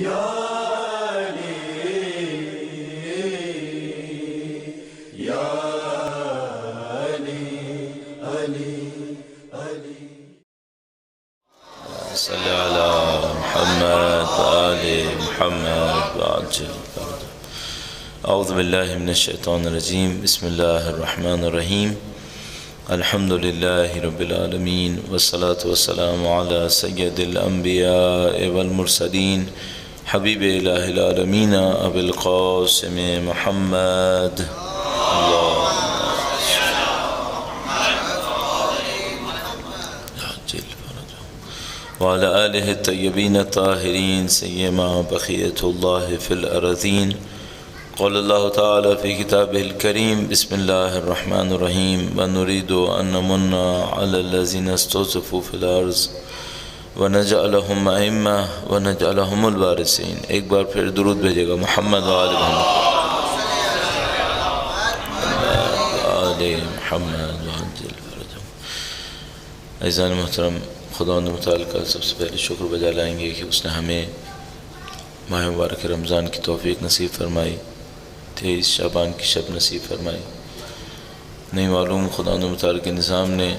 صلی علی محمد وآل محمد وعجل فرجه. اعوذ باللہ من الشیطان الرجیم. بسم اللہ الرحمن الرحیم. الحمد للہ رب العالمین والصلاة والسلام علی سید الانبیاء والمرسلین حبیب الہ العالمین ابی القاسم محمد. وعلى آله الطيبين الطاهرين سيما بقية الله في الأرضين. قال الله تعالى في كتابه الكريم بسم الله الرحمن الرحيم ونريد أن نمن على الذين استضعفوا في الأرض ونجعلهم أئمة ونجعلهم الوارثين. ایک بار پھر درود بھیجے گا محمد و آل محمد وعجل فرجهم. عزیزان محترم، خداوند متعال کا سب سے پہلے شکر بجا لائیں گے کہ اس نے ہمیں ماہ مبارک رمضان کی توفیق نصیب فرمائی، 23 شعبان کی شب نصیب فرمائی. نہیں معلوم خداوند متعال کے نظام نے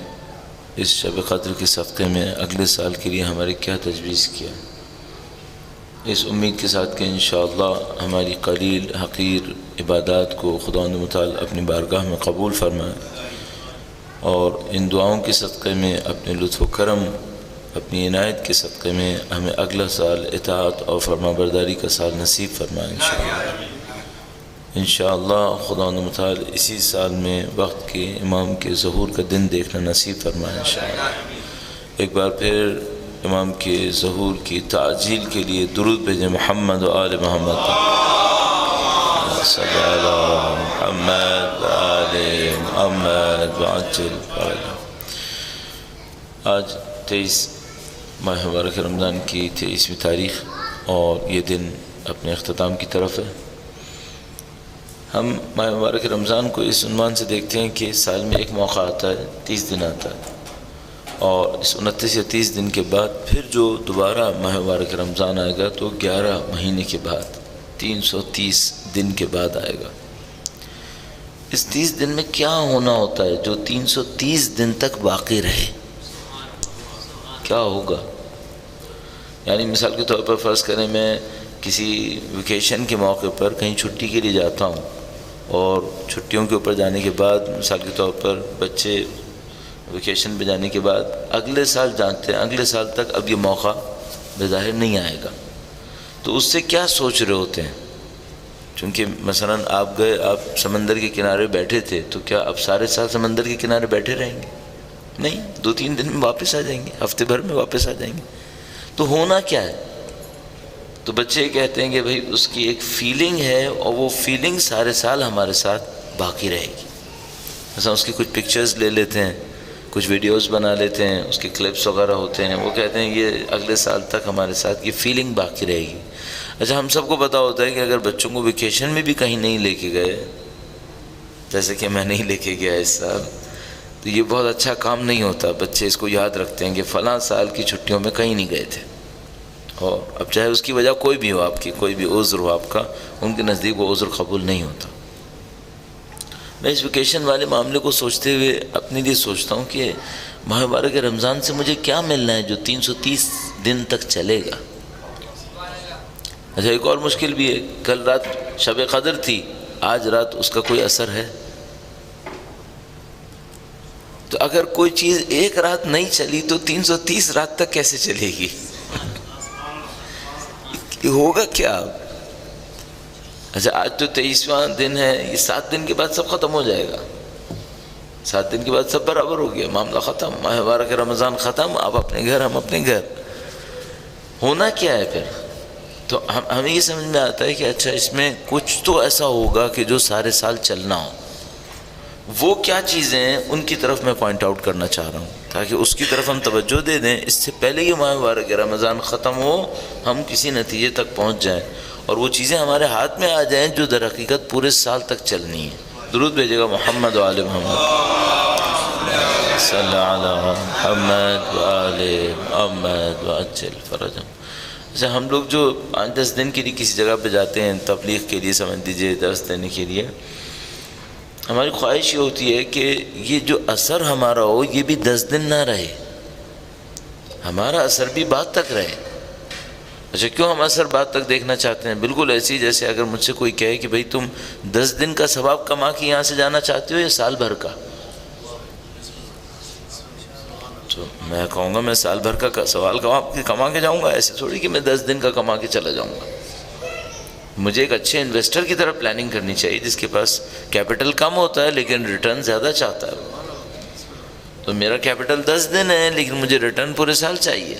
اس شب قدر کے صدقے میں اگلے سال کے لیے ہماری کیا تجویز کیا، اس امید کے ساتھ کہ انشاءاللہ ہماری قلیل حقیر عبادات کو خداوند متعال اپنی بارگاہ میں قبول فرمائے اور ان دعاؤں کے صدقے میں اپنے لطف و کرم، اپنی عنایت کے صدقے میں ہمیں اگلا سال اطاعت اور فرما برداری کا سال نصیب فرمائے انشاءاللہ. انشاءاللہ خداوند متعال اسی سال میں وقت کے امام کے ظہور کا دن دیکھنا نصیب فرمائے انشاءاللہ. ایک بار پھر امام کے ظہور کی تعجیل کے لیے درود بھیجیں محمد و آل محمد. صلی علی محمد و آل محمد وعجل فرجه. آج 23 ماہ مبارک رمضان کی 23ویں تاریخ اور یہ دن اپنے اختتام کی طرف ہے. ہم ماہ مبارک رمضان کو اس عنوان سے دیکھتے ہیں کہ سال میں ایک موقع آتا ہے، 30 دن آتا ہے، اور اس 29 یا 30 دن کے بعد پھر جو دوبارہ ماہ مبارک رمضان آئے گا تو 11 مہینے کے بعد 330 دن کے بعد آئے گا. اس 30 دن میں کیا ہونا ہوتا ہے جو 330 دن تک باقی رہے؟ کیا ہوگا؟ یعنی مثال کے طور پر فرض کریں میں کسی ویکیشن کے موقع پر کہیں چھٹی کے لیے جاتا ہوں، اور چھٹیوں کے اوپر جانے کے بعد مثال کے طور پر بچے ویکیشن پہ جانے کے بعد اگلے سال جانتے ہیں اگلے سال تک اب یہ موقع بظاہر نہیں آئے گا، تو اس سے کیا سوچ رہے ہوتے ہیں؟ چونکہ مثلا آپ گئے، آپ سمندر کے کنارے بیٹھے تھے، تو کیا اب سارے سال سمندر کے کنارے بیٹھے رہیں گے؟ نہیں، 2-3 دن میں واپس آ جائیں گے، ہفتے بھر میں واپس آ جائیں گے. تو ہونا کیا ہے؟ تو بچے کہتے ہیں کہ بھئی اس کی ایک فیلنگ ہے اور وہ فیلنگ سارے سال ہمارے ساتھ باقی رہے گی. مثلا اس کی کچھ پکچرز لے لیتے ہیں، کچھ ویڈیوز بنا لیتے ہیں، اس کے کلپس وغیرہ ہوتے ہیں، وہ کہتے ہیں یہ اگلے سال تک ہمارے ساتھ یہ فیلنگ باقی رہے گی. اچھا، ہم سب کو پتہ ہوتا ہے کہ اگر بچوں کو ویکیشن میں بھی کہیں نہیں لے کے گئے، جیسے کہ میں نہیں لے کے گیا اس سال، تو یہ بہت اچھا کام نہیں ہوتا. بچے اس کو یاد رکھتے ہیں کہ فلاں سال کی چھٹیوں میں کہیں نہیں گئے تھے، اور اب چاہے اس کی وجہ کوئی بھی ہو، آپ کی کوئی بھی عذر ہو آپ کا، ان کے نزدیک وہ عذر قبول نہیں ہوتا. میں اس ویکیشن والے معاملے کو سوچتے ہوئے اپنے لیے سوچتا ہوں کہ ماہ مبارک رمضان سے مجھے کیا ملنا ہے جو 330 دن تک چلے گا. اچھا، ایک اور مشکل بھی ہے، کل رات شب قدر تھی، آج رات اس کا کوئی اثر ہے؟ تو اگر کوئی چیز ایک رات نہیں چلی تو 330 رات تک کیسے چلے گی؟ ہوگا کیا؟ اچھا، آج تو 23واں دن ہے، یہ 7 دن کے بعد سب ختم ہو جائے گا. 7 دن کے بعد سب برابر ہو گیا، معاملہ ختم، ماہ مبارک رمضان ختم، آپ اپنے گھر، ہم اپنے گھر. ہونا کیا ہے پھر؟ تو ہمیں یہ سمجھ میں آتا ہے کہ اچھا اس میں کچھ تو ایسا ہوگا کہ جو سارے سال چلنا ہو. وہ کیا چیزیں ہیں ان کی طرف میں پوائنٹ آؤٹ کرنا چاہ رہا ہوں تاکہ اس کی طرف ہم توجہ دے دیں. اس سے پہلے یہ ماہ مبارک رمضان ختم ہو، ہم کسی نتیجے تک پہنچ جائیں اور وہ چیزیں ہمارے ہاتھ میں آ جائیں جو در حقیقت پورے سال تک چلنی ہے. درود بھیجے گا محمد و آل محمد. صلی علی محمد و آل محمد وعجل فرجهم. جیسے ہم لوگ جو 5-10 دن کے لیے کسی جگہ پہ جاتے ہیں تبلیغ کے لیے، سمجھ لیجیے درس دینے کے لیے، ہماری خواہش یہ ہوتی ہے کہ یہ جو اثر ہمارا ہو یہ بھی 10 دن نہ رہے، ہمارا اثر بھی بعد تک رہے۔ اچھا کیوں ہم اثر بعد تک دیکھنا چاہتے ہیں؟ بالکل ایسی جیسے اگر مجھ سے کوئی کہے کہ بھئی تم 10 دن کا ثواب کما کے یہاں سے جانا چاہتے ہو یا سال بھر کا، تو میں کہوں گا میں سال بھر کا سوال کما کے جاؤں گا، ایسے تھوڑی کہ میں 10 دن کا کما کے چلا جاؤں گا۔ مجھے ایک اچھے انویسٹر کی طرح پلاننگ کرنی چاہیے جس کے پاس کیپٹل کم ہوتا ہے لیکن ریٹرن زیادہ چاہتا ہے۔ تو میرا کیپٹل 10 دن ہے لیکن مجھے ریٹرن پورے سال چاہیے،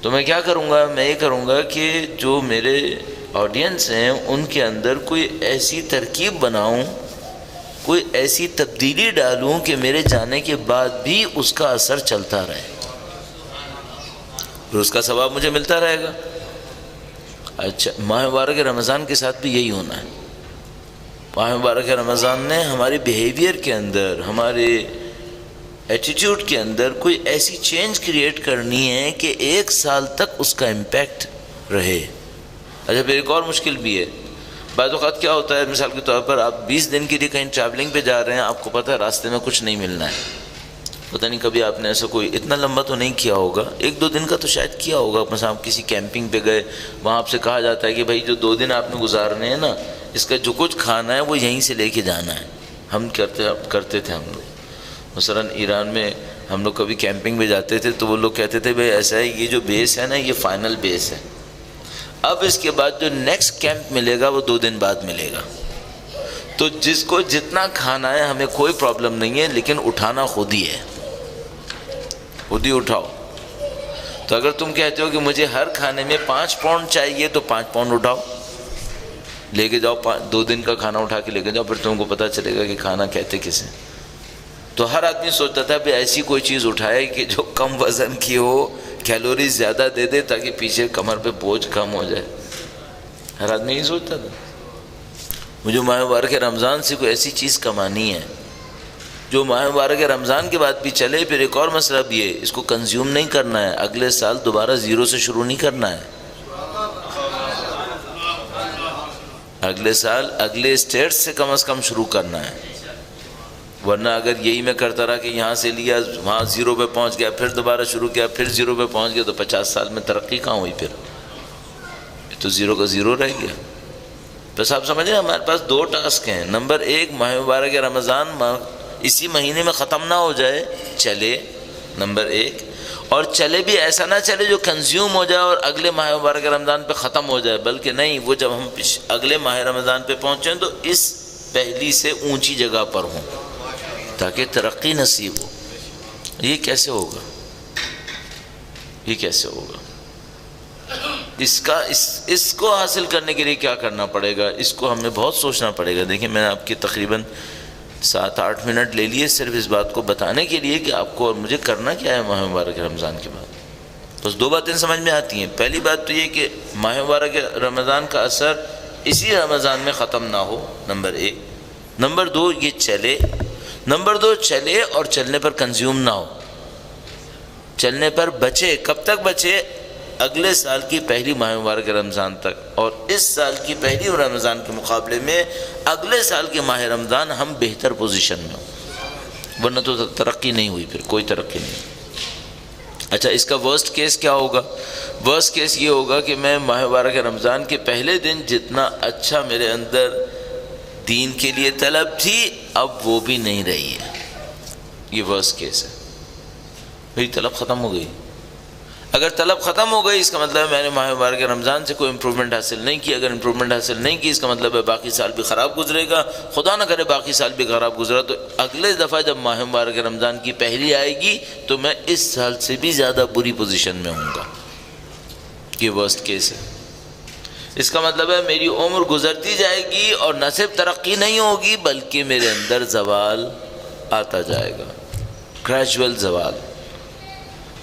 تو میں کیا کروں گا؟ میں یہ کروں گا کہ جو میرے آڈینس ہیں ان کے اندر کوئی ایسی ترکیب بناؤں، کوئی ایسی تبدیلی ڈالوں کہ میرے جانے کے بعد بھی اس کا اثر چلتا رہے، پھر اس کا ثواب مجھے ملتا رہے گا۔ اچھا ماہ مبارک رمضان کے ساتھ بھی یہی ہونا ہے۔ ماہ مبارک رمضان نے ہمارے بیہیویئر کے اندر، ہمارے ایٹیٹیوڈ کے اندر کوئی ایسی چینج کریٹ کرنی ہے کہ 1 سال تک اس کا امپیکٹ رہے۔ اچھا پھر ایک اور مشکل بھی ہے، بعض اوقات کیا ہوتا ہے، مثال کے طور پر آپ 20 دن کے لیے کہیں ٹریولنگ پہ جا رہے ہیں، آپ کو پتہ ہے راستے میں کچھ نہیں ملنا ہے، پتہ نہیں کبھی آپ نے ایسا کوئی اتنا لمبا تو نہیں کیا ہوگا، 1-2 دن کا تو شاید کیا ہوگا، مثلا آپ کسی کیمپنگ پہ گئے، وہاں آپ سے کہا جاتا ہے کہ بھائی جو 2 دن آپ نے گزارنے ہیں نا، اس کا جو کچھ کھانا ہے وہ یہیں سے لے کے جانا ہے۔ ہم کرتے تھے ہم لوگ، مثلا ایران میں ہم لوگ کبھی کیمپنگ میں جاتے تھے تو وہ لوگ کہتے تھے بھائی ایسا ہے یہ جو بیس ہے نا یہ فائنل بیس ہے، اب اس کے بعد جو نیکسٹ کیمپ ملے گا وہ 2 دن بعد ملے گا، تو جس کو جتنا کھانا ہے ہمیں کوئی پرابلم نہیں ہے لیکن اٹھانا خود ہی ہے، خود ہی اٹھاؤ۔ تو اگر تم کہتے ہو کہ مجھے ہر کھانے میں 5 پاؤنڈ چاہیے تو 5 پاؤنڈ اٹھاؤ، لے کے جاؤ، 2 دن کا کھانا اٹھا کے لے کے جاؤ، پھر تم کو پتہ چلے گا کہ کھانا کہتے کسے۔ تو ہر آدمی سوچتا تھا کہ ایسی کوئی چیز اٹھائے کہ جو کم وزن کی ہو، کیلوریز زیادہ دے دے تاکہ پیچھے کمر پہ بوجھ کم ہو جائے، ہر آدمی یہی سوچتا تھا۔ مجھے ماہ مبارک رمضان سے کوئی ایسی چیز کمانی ہے جو ماہ مبارک رمضان کے بعد بھی چلے۔ پھر ایک اور مسئلہ بھی ہے، اس کو کنزیوم نہیں کرنا ہے، اگلے سال دوبارہ 0 سے شروع نہیں کرنا ہے، اگلے سال اگلے اسٹیٹ سے کم از کم شروع کرنا ہے، ورنہ اگر یہی میں کرتا رہا کہ یہاں سے لیا وہاں 0 پہ پہنچ گیا، پھر دوبارہ شروع کیا، پھر 0 پہ پہنچ گیا، تو 50 سال میں ترقی کہاں ہوئی؟ پھر تو 0 کا 0 رہ گیا۔ بس آپ سمجھیں ہمارے پاس 2 ٹاسک ہیں، نمبر 1 ماہ مبارک رمضان اسی مہینے میں ختم نہ ہو جائے، چلے نمبر 1، اور چلے بھی ایسا نہ چلے جو کنزیوم ہو جائے اور اگلے ماہ مبارک رمضان پہ ختم ہو جائے، بلکہ نہیں، وہ جب ہم اگلے ماہ رمضان پہ پہنچیں تو اس پہلی سے اونچی جگہ پر ہوں تاکہ ترقی نصیب ہو۔ یہ کیسے ہوگا؟ یہ کیسے ہوگا؟ اس کو حاصل کرنے کے لیے کیا کرنا پڑے گا؟ اس کو ہمیں بہت سوچنا پڑے گا۔ دیکھیں میں نے آپ کے تقریباً 7-8 منٹ لے لیے صرف اس بات کو بتانے کے لیے کہ آپ کو اور مجھے کرنا کیا ہے ماہ مبارک رمضان کے بعد۔ بس 2 باتیں سمجھ میں آتی ہیں۔ پہلی بات تو یہ کہ ماہ مبارک رمضان کا اثر اسی رمضان میں ختم نہ ہو، نمبر 1۔ نمبر 2 یہ چلے، نمبر 2 چلے اور چلنے پر کنزیوم نہ ہو، چلنے پر بچے۔ کب تک بچے؟ اگلے سال کی پہلی ماہ مبارک رمضان تک، اور اس سال کی پہلی رمضان کے مقابلے میں اگلے سال کے ماہ رمضان ہم بہتر پوزیشن میں ہوں، ورنہ تو ترقی نہیں ہوئی، پھر کوئی ترقی نہیں۔ اچھا اس کا ورسٹ کیس کیا ہوگا؟ ورسٹ کیس یہ ہوگا کہ میں ماہ مبارک رمضان کے پہلے دن جتنا اچھا میرے اندر دین کے لیے طلب تھی اب وہ بھی نہیں رہی ہے، یہ ورسٹ کیس ہے، میری طلب ختم ہو گئی۔ اگر طلب ختم ہو گئی اس کا مطلب ہے میں نے ماہ مبارک رمضان سے کوئی امپرومنٹ حاصل نہیں کی، اگر امپرومنٹ حاصل نہیں کی اس کا مطلب ہے باقی سال بھی خراب گزرے گا، خدا نہ کرے باقی سال بھی خراب گزرا تو اگلے دفعہ جب ماہ مبارک رمضان کی پہلی آئے گی تو میں اس سال سے بھی زیادہ بری پوزیشن میں ہوں گا، یہ ورسٹ کیس ہے۔ اس کا مطلب ہے میری عمر گزرتی جائے گی اور نہ صرف ترقی نہیں ہوگی بلکہ میرے اندر زوال آتا جائے گا، گریجول زوال۔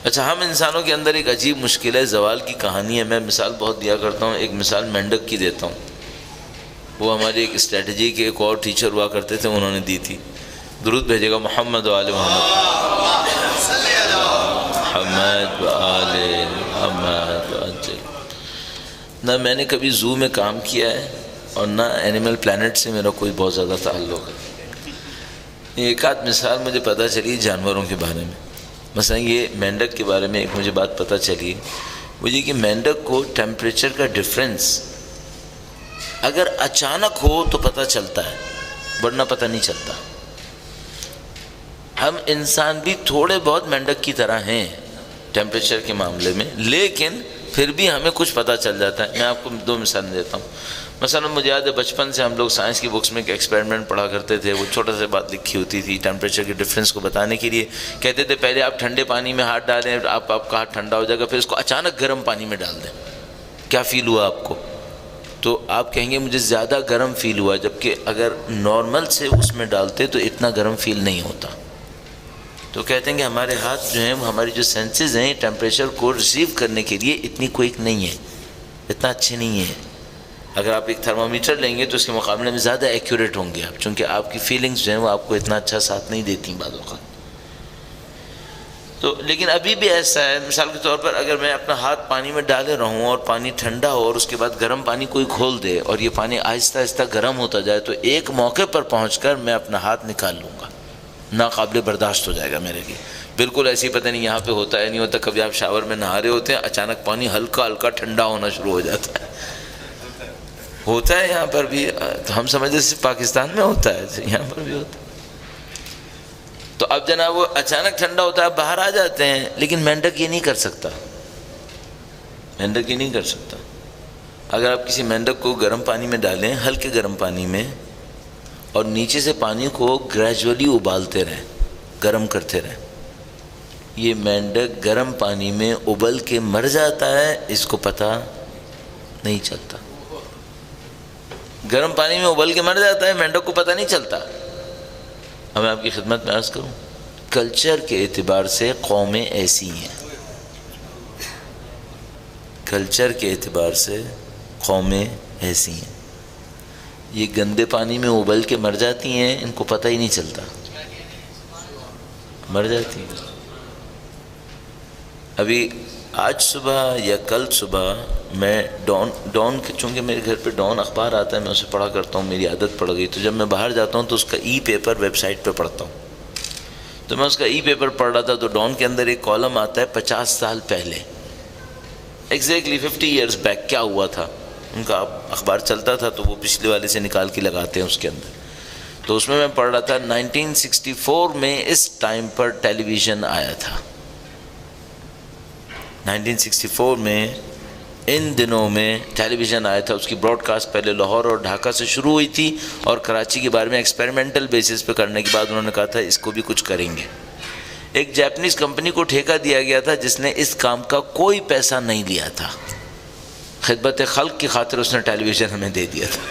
اچھا ہم انسانوں کے اندر ایک عجیب مشکل ہے، زوال کی کہانی ہے۔ میں مثال بہت دیا کرتا ہوں، ایک مثال مینڈک کی دیتا ہوں، وہ ہماری ایک اسٹریٹجی کے ایک اور ٹیچر ہوا کرتے تھے، انہوں نے دی تھی۔ درود بھیجے گا محمد و آل محمد، محمد و آل محمد و نہ میں نے کبھی زو میں کام کیا ہے اور نہ اینیمل پلانٹ سے میرا کوئی بہت زیادہ تعلق ہے۔ ایک آدھ مثال مجھے پتہ چلی جانوروں کے بارے میں، مثلا یہ مینڈک کے بارے میں ایک مجھے بات پتہ چلی، وہ یہ کہ مینڈک کو ٹیمپریچر کا ڈفرینس اگر اچانک ہو تو پتہ چلتا ہے، ورنہ پتہ نہیں چلتا۔ ہم انسان بھی تھوڑے بہت مینڈک کی طرح ہیں ٹیمپریچر کے معاملے میں، لیکن پھر بھی ہمیں کچھ پتہ چل جاتا ہے۔ میں آپ کو دو مثال دیتا ہوں۔ مثلا مجھے یاد ہے بچپن سے ہم لوگ سائنس کی بکس میں ایک ایکسپیریمنٹ پڑھا کرتے تھے، وہ چھوٹا سا بات لکھی ہوتی تھی ٹیمپریچر کے ڈفرینس کو بتانے کے لیے، کہتے تھے پہلے آپ ٹھنڈے پانی میں ہاتھ ڈالیں، آپ کا ہاتھ ٹھنڈا ہو جائے گا، پھر اس کو اچانک گرم پانی میں ڈال دیں، کیا فیل ہوا آپ کو؟ تو آپ کہیں گے مجھے زیادہ گرم فیل ہوا، جبکہ اگر نارمل سے اس میں ڈالتے تو اتنا گرم فیل نہیں ہوتا۔ تو کہتے ہیں کہ ہمارے ہاتھ جو ہیں، ہماری جو سینسز ہیں ٹیمپریچر کو ریسیو کرنے کے لیے اتنی کوئک نہیں ہے، اتنا اچھے نہیں ہیں۔ اگر آپ ایک تھرمامیٹر لیں گے تو اس کے مقابلے میں زیادہ ایکوریٹ ہوں گے آپ، چونکہ آپ کی فیلنگز جو ہیں وہ آپ کو اتنا اچھا ساتھ نہیں دیتی بعض اوقات۔ تو لیکن ابھی بھی ایسا ہے، مثال کے طور پر اگر میں اپنا ہاتھ پانی میں ڈالے رہوں اور پانی ٹھنڈا ہو اور اس کے بعد گرم پانی کوئی کھول دے اور یہ پانی آہستہ آہستہ گرم ہوتا جائے، تو ایک موقع پر پہنچ کر میں اپنا ہاتھ نکال لوں گا، ناقابل برداشت ہو جائے گا میرے لیے۔ بالکل ایسی پتہ نہیں یہاں پہ ہوتا ہے نہیں ہوتا، کبھی آپ شاور میں نہا رہے ہوتے ہیں، اچانک پانی ہلکا ہلکا ٹھنڈا ہونا شروع ہو جاتا ہے، ہوتا ہے یہاں پر بھی۔ تو ہم سمجھتے صرف پاکستان میں ہوتا ہے، یہاں پر بھی ہوتا ہے۔ تو اب جناب وہ اچانک ٹھنڈا ہوتا ہے، باہر آ جاتے ہیں، لیکن مینڈک یہ نہیں کر سکتا، مینڈک یہ نہیں کر سکتا۔ اگر آپ کسی مینڈک کو گرم پانی میں ڈالیں، ہلکے گرم پانی میں، اور نیچے سے پانی کو گریجولی ابالتے رہیں، گرم کرتے رہیں، یہ مینڈک گرم پانی میں ابل کے مر جاتا ہے، اس کو پتہ نہیں چلتا۔ گرم پانی میں ابل کے مر جاتا ہے، مینڈک کو پتہ نہیں چلتا۔ اب میں آپ کی خدمت میں عرض کروں، کلچر کے اعتبار سے قومیں ایسی ہیں، کلچر کے اعتبار سے قومیں ایسی ہیں، یہ گندے پانی میں ابل کے مر جاتی ہیں، ان کو پتہ ہی نہیں چلتا، مر جاتی ہیں۔ ابھی آج صبح یا کل صبح میں ڈان چونکہ میرے گھر پہ ڈان اخبار آتا ہے، میں اسے پڑھا کرتا ہوں، میری عادت پڑ گئی، تو جب میں باہر جاتا ہوں تو اس کا ای پیپر ویب سائٹ پہ پڑھتا ہوں۔ تو میں اس کا ای پیپر پڑھ رہا تھا، تو ڈان کے اندر ایک کالم آتا ہے 50 سال پہلے، ایگزیکٹلی 50 ایئرز بیک کیا ہوا تھا، ان کا اخبار چلتا تھا تو وہ پچھلے والے سے نکال کے لگاتے ہیں اس کے اندر۔ تو اس میں پڑھ رہا تھا 1964 میں اس ٹائم پر ٹیلی ویژن آیا تھا، 1964 میں ان دنوں میں ٹیلی ویژن آیا تھا، اس کی براڈ کاسٹ پہلے لاہور اور ڈھاکہ سے شروع ہوئی تھی، اور کراچی کے بارے میں ایکسپیریمنٹل بیسس پہ کرنے کے بعد انہوں نے کہا تھا اس کو بھی کچھ کریں گے۔ ایک جاپنیز کمپنی کو ٹھیکہ دیا گیا تھا جس نے اس کام کا کوئی پیسہ نہیں لیا تھا، خدمت خلق کی خاطر اس نے ٹیلی ویژن ہمیں دے دیا تھا،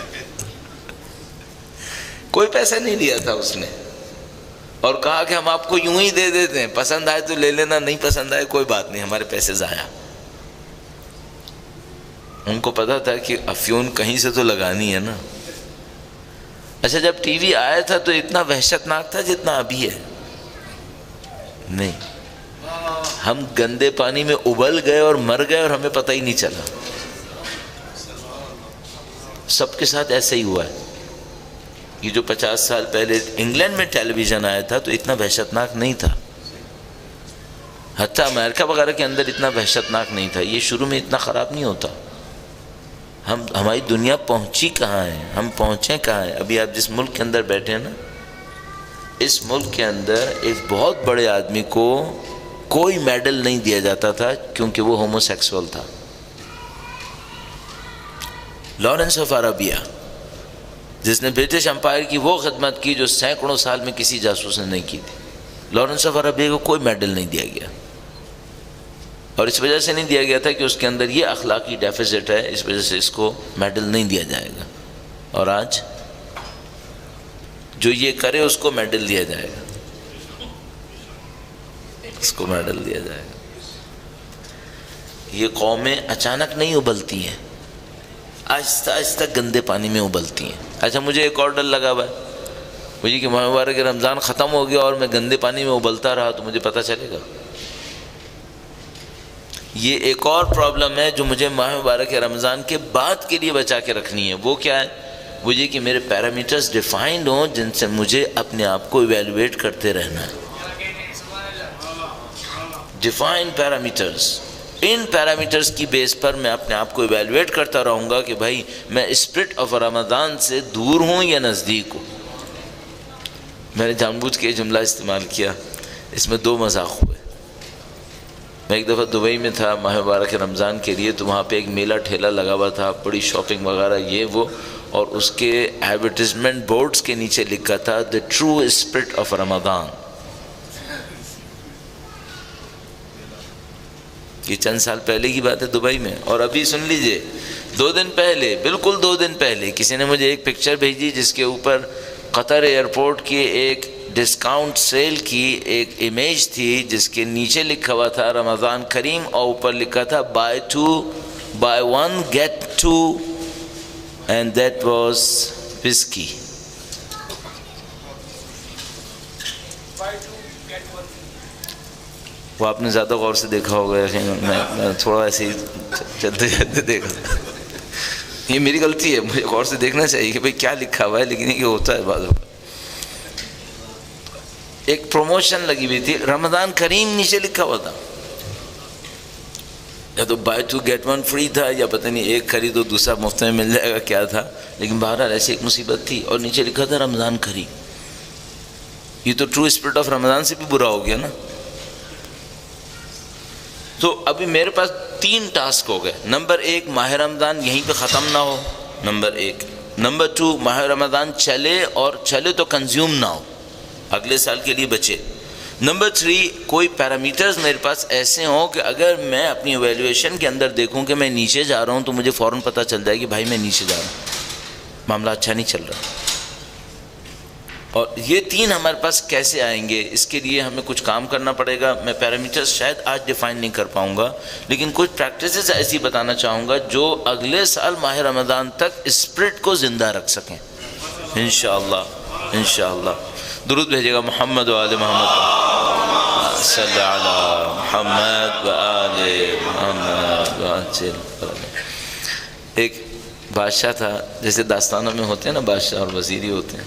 کوئی پیسہ نہیں لیا تھا اس نے، اور کہا کہ ہم آپ کو یوں ہی دے دیتے ہیں، پسند آئے تو لے لینا، نہیں پسند آئے کوئی بات نہیں، ہمارے پیسے ضائع۔ ان کو پتا تھا کہ افیون کہیں سے تو لگانی ہے نا۔ اچھا جب ٹی وی آیا تھا تو اتنا وحشت ناک تھا جتنا ابھی ہے نہیں، ہم گندے پانی میں ابل گئے اور مر گئے اور ہمیں پتہ ہی نہیں چلا، سب کے ساتھ ایسا ہی ہوا ہے۔ یہ جو 50 سال پہلے انگلینڈ میں ٹیلی ویژن آیا تھا تو اتنا وحشت ناک نہیں تھا، حتیٰ امریکہ وغیرہ کے اندر اتنا وحشت ناک نہیں تھا، یہ شروع میں اتنا خراب نہیں ہوتا۔ ہماری دنیا پہنچی کہاں ہے، ہم پہنچے کہاں ہیں؟ ابھی آپ جس ملک کے اندر بیٹھے ہیں نا، اس ملک کے اندر ایک بہت بڑے آدمی کو کوئی میڈل نہیں دیا جاتا تھا کیونکہ وہ ہومو سیکسول تھا، لارنس آف عربیہ، جس نے برٹش امپائر کی وہ خدمت کی جو سینکڑوں سال میں کسی جاسوس نے نہیں کی تھی، لارنس آف عربیہ کو کوئی میڈل نہیں دیا گیا، اور اس وجہ سے نہیں دیا گیا تھا کہ اس کے اندر یہ اخلاقی ڈیفیسٹ ہے، اس وجہ سے اس کو میڈل نہیں دیا جائے گا، اور آج جو یہ کرے اس کو میڈل دیا جائے گا، اس کو میڈل دیا جائے گا۔ یہ قومیں اچانک نہیں ابلتی ہیں، آہستہ آہستہ گندے پانی میں ابلتی ہیں۔ اچھا مجھے ایک اور ڈر لگا ہوا ہے، مجھے کہ ماہ مبارک رمضان ختم ہو گیا اور میں گندے پانی میں ابلتا رہا تو مجھے پتہ چلے گا؟ یہ ایک اور پرابلم ہے جو مجھے ماہ مبارک رمضان کے بعد کے لیے بچا کے رکھنی ہے. وہ کیا ہے؟ وہ یہ کہ میرے پیرامیٹرز ڈیفائنڈ ہوں جن سے مجھے اپنے آپ کو ایویلویٹ کرتے رہنا ہے. ڈیفائنڈ پیرامیٹرز، ان پیرامیٹرز کی بیس پر میں اپنے آپ کو ایویلویٹ کرتا رہوں گا کہ بھائی میں اسپرٹ آف رمضان سے دور ہوں یا نزدیک ہوں. میں نے جان بوجھ کے یہ جملہ استعمال کیا، اس میں دو مذاق ہوئے. میں ایک دفعہ دبئی میں تھا ماہ مبارک رمضان کے لیے، تو وہاں پہ ایک میلہ ٹھیلا لگا ہوا تھا، بڑی شاپنگ وغیرہ یہ وہ، اور اس کے ایڈورٹیزمنٹ بورڈز کے نیچے لکھا تھا دی ٹرو اسپرٹ آف رمضان. یہ چند سال پہلے کی بات ہے دبئی میں. اور ابھی سن لیجئے، 2 دن پہلے، بالکل 2 دن پہلے کسی نے مجھے ایک پکچر بھیجی جس کے اوپر قطر ایئرپورٹ کی ایک ڈسکاؤنٹ سیل کی ایک امیج تھی جس کے نیچے لکھا ہوا تھا رمضان کریم، اور اوپر لکھا تھا buy 1 get 2 and that was whiskey. وہ آپ نے زیادہ غور سے دیکھا ہوگا، میں تھوڑا ایسے ہی چلتے چلتے دیکھا. یہ میری غلطی ہے، مجھے غور سے دیکھنا چاہیے کہ بھئی کیا لکھا ہوا ہے، لیکن یہ ہوتا ہے بعض وقت. ایک پروموشن لگی ہوئی تھی، رمضان کریم نیچے لکھا ہوا تھا، یا تو buy 2 get 1 free تھا، یا پتہ نہیں ایک خریدو دوسرا مفت میں مل جائے گا کیا تھا، لیکن بہرحال ایسی ایک مصیبت تھی. اور نیچے لکھا تھا رمضان کریم. یہ تو ٹرو اسپرٹ آف رمضان سے بھی برا ہو گیا نا. تو ابھی میرے پاس 3 ٹاسک ہو گئے. نمبر 1، ماہ رمضان یہیں پہ ختم نہ ہو، نمبر 1. نمبر 2، ماہ رمضان چلے، اور چلے تو کنزیوم نہ ہو، اگلے سال کے لیے بچے. نمبر 3، کوئی پیرامیٹرز میرے پاس ایسے ہوں کہ اگر میں اپنی ایویلویشن کے اندر دیکھوں کہ میں نیچے جا رہا ہوں تو مجھے فوراً پتہ چل جائے کہ بھائی میں نیچے جا رہا ہوں، معاملہ اچھا نہیں چل رہا. اور یہ 3 ہمارے پاس کیسے آئیں گے؟ اس کے لیے ہمیں کچھ کام کرنا پڑے گا. میں پیرامیٹرز شاید آج ڈیفائن نہیں کر پاؤں گا، لیکن کچھ پریکٹسز ایسی بتانا چاہوں گا جو اگلے سال ماہ رمضان تک اسپرٹ کو زندہ رکھ سکیں انشاءاللہ. انشاءاللہ درود بھیجے گا محمد و آل محمد، صلی علی محمد و آل محمد. ایک بادشاہ تھا، جیسے داستانوں میں ہوتے ہیں نا بادشاہ اور وزیری ہوتے ہیں.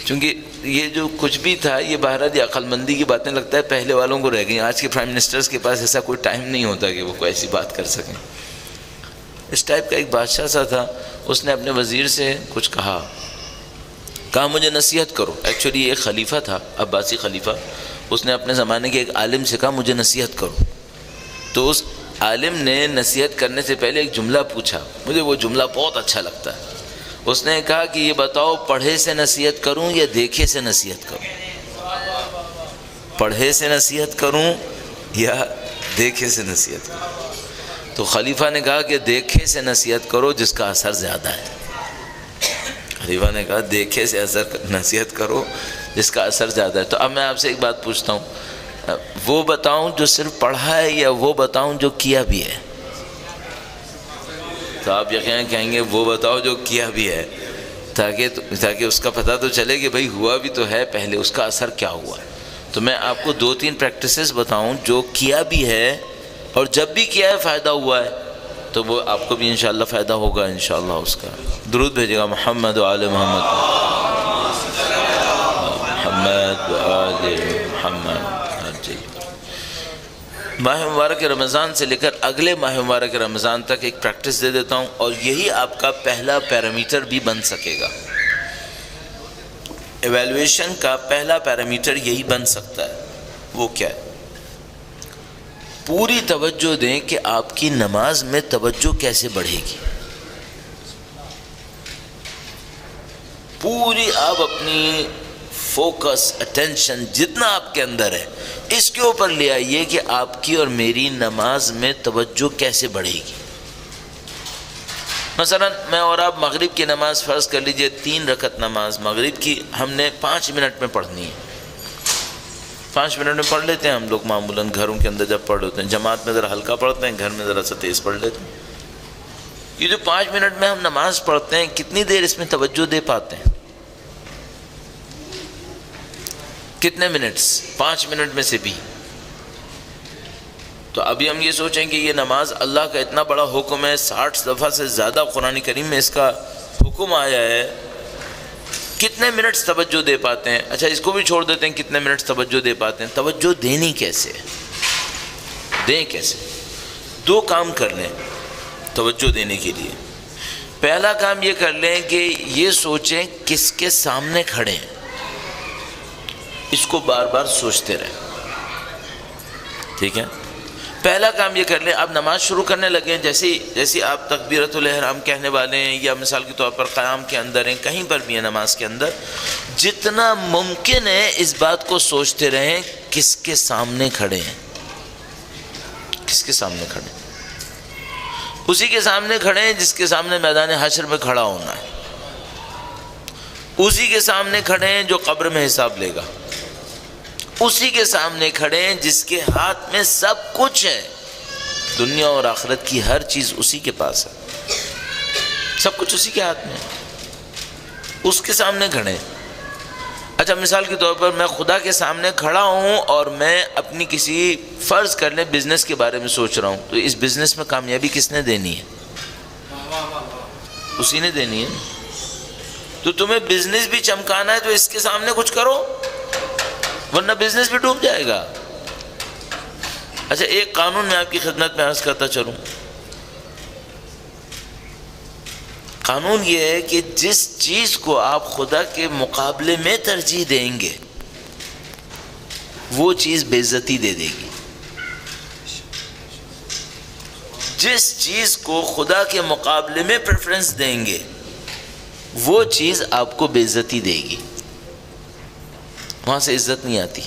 چونکہ یہ جو کچھ بھی تھا یہ بہرحال عقل مندی کی باتیں لگتا ہے پہلے والوں کو رہ گئی. آج کے پرائم منسٹرز کے پاس ایسا کوئی ٹائم نہیں ہوتا کہ وہ کوئی ایسی بات کر سکیں. اس ٹائپ کا ایک بادشاہ سا تھا. اس نے اپنے وزیر سے کچھ کہا مجھے نصیحت کرو. ایکچولی ایک خلیفہ تھا، عباسی خلیفہ. اس نے اپنے زمانے کے ایک عالم سے کہا مجھے نصیحت کرو. تو اس عالم نے نصیحت کرنے سے پہلے ایک جملہ پوچھا، مجھے وہ جملہ بہت اچھا لگتا ہے. اس نے کہا کہ یہ بتاؤ پڑھے سے نصیحت کروں یا دیکھے سے نصیحت کروں؟ پڑھے سے نصیحت کروں یا دیکھے سے نصیحت کروں؟ تو خلیفہ نے کہا کہ دیکھے سے نصیحت کرو جس کا اثر زیادہ ہے. خلیفہ نے کہا دیکھے سے نصیحت کرو جس کا اثر زیادہ ہے. تو اب میں آپ سے ایک بات پوچھتا ہوں، وہ بتاؤں جو صرف پڑھا ہے یا وہ بتاؤں جو کیا بھی ہے؟ تو آپ یقیناً کہیں گے وہ بتاؤ جو کیا بھی ہے، تاکہ اس کا پتہ تو چلے کہ بھئی ہوا بھی تو ہے پہلے، اس کا اثر کیا ہوا. تو میں آپ کو 2-3 پریکٹسز بتاؤں جو کیا بھی ہے، اور جب بھی کیا ہے فائدہ ہوا ہے تو وہ آپ کو بھی انشاءاللہ فائدہ ہوگا انشاءاللہ اس کا. درود بھیجے گا محمد و آل محمد، محمد و آل محمد. ماہ مبارک رمضان سے لے کر اگلے ماہ مبارک رمضان تک ایک پریکٹس دے دیتا ہوں، اور یہی آپ کا پہلا پیرامیٹر بھی بن سکے گا. ایویلویشن کا پہلا پیرامیٹر یہی بن سکتا ہے. وہ کیا ہے؟ پوری توجہ دیں کہ آپ کی نماز میں توجہ کیسے بڑھے گی. پوری آپ اپنی فوکس، اٹینشن جتنا آپ کے اندر ہے اس کے اوپر لے آئیے کہ آپ کی اور میری نماز میں توجہ کیسے بڑھے گی. مثلا میں اور آپ مغرب کی نماز فرض کر لیجئے، 3 رکعت نماز مغرب کی ہم نے 5 منٹ میں پڑھنی ہے. 5 منٹ میں پڑھ لیتے ہیں ہم لوگ معمولاً گھروں کے اندر جب پڑھ لیتے ہیں. جماعت میں ذرا ہلکا پڑھتے ہیں، گھر میں ذرا سا تیز پڑھ لیتے ہیں. یہ جو 5 منٹ میں ہم نماز پڑھتے ہیں کتنی دیر اس میں توجہ دے پاتے ہیں؟ کتنے منٹس؟ 5 منٹ میں سے بھی. تو ابھی ہم یہ سوچیں کہ یہ نماز اللہ کا اتنا بڑا حکم ہے، 60 دفعہ سے زیادہ قرآن کریم میں اس کا حکم آیا ہے، کتنے منٹس توجہ دے پاتے ہیں؟ اچھا اس کو بھی چھوڑ دیتے ہیں، کتنے منٹس توجہ دے پاتے ہیں؟ توجہ دینی کیسے دیں؟ کیسے؟ دو کام کر لیں توجہ دینے کے لیے۔ پہلا کام یہ کر لیں کہ یہ سوچیں کس کے سامنے کھڑے ہیں، اس کو بار بار سوچتے رہیں، ٹھیک ہے؟ پہلا کام یہ کر لیں، آپ نماز شروع کرنے لگیں، جیسے آپ تکبیرۃ الاحرام کہنے والے ہیں یا مثال کے طور پر قیام کے اندر ہیں، کہیں پر بھی ہیں نماز کے اندر، جتنا ممکن ہے اس بات کو سوچتے رہیں کس کے سامنے کھڑے ہیں، کس کے سامنے کھڑے ہیں؟ اسی کے سامنے کھڑے ہیں جس کے سامنے میدان حشر میں کھڑا ہونا ہے، اسی کے سامنے کھڑے ہیں جو قبر میں حساب لے گا، اسی کے سامنے کھڑے ہیں جس کے ہاتھ میں سب کچھ ہے، دنیا اور آخرت کی ہر چیز اسی کے پاس ہے، سب کچھ اسی کے ہاتھ میں ہے، اس کے سامنے کھڑے ہیں۔ اچھا مثال کے طور پر میں خدا کے سامنے کھڑا ہوں اور میں اپنی کسی فرض کر لیں بزنس کے بارے میں سوچ رہا ہوں، تو اس بزنس میں کامیابی کس نے دینی ہے؟ اسی نے دینی ہے۔ تو تمہیں بزنس بھی چمکانا ہے تو اس کے سامنے کچھ کرو، ورنہ بزنس بھی ڈوب جائے گا۔ اچھا ایک قانون میں آپ کی خدمت میں عرض کرتا چلوں، قانون یہ ہے کہ جس چیز کو آپ خدا کے مقابلے میں ترجیح دیں گے وہ چیز بے عزتی دے دے گی، جس چیز کو خدا کے مقابلے میں پریفرنس دیں گے وہ چیز آپ کو بے عزتی دے گی، وہاں سے عزت نہیں آتی،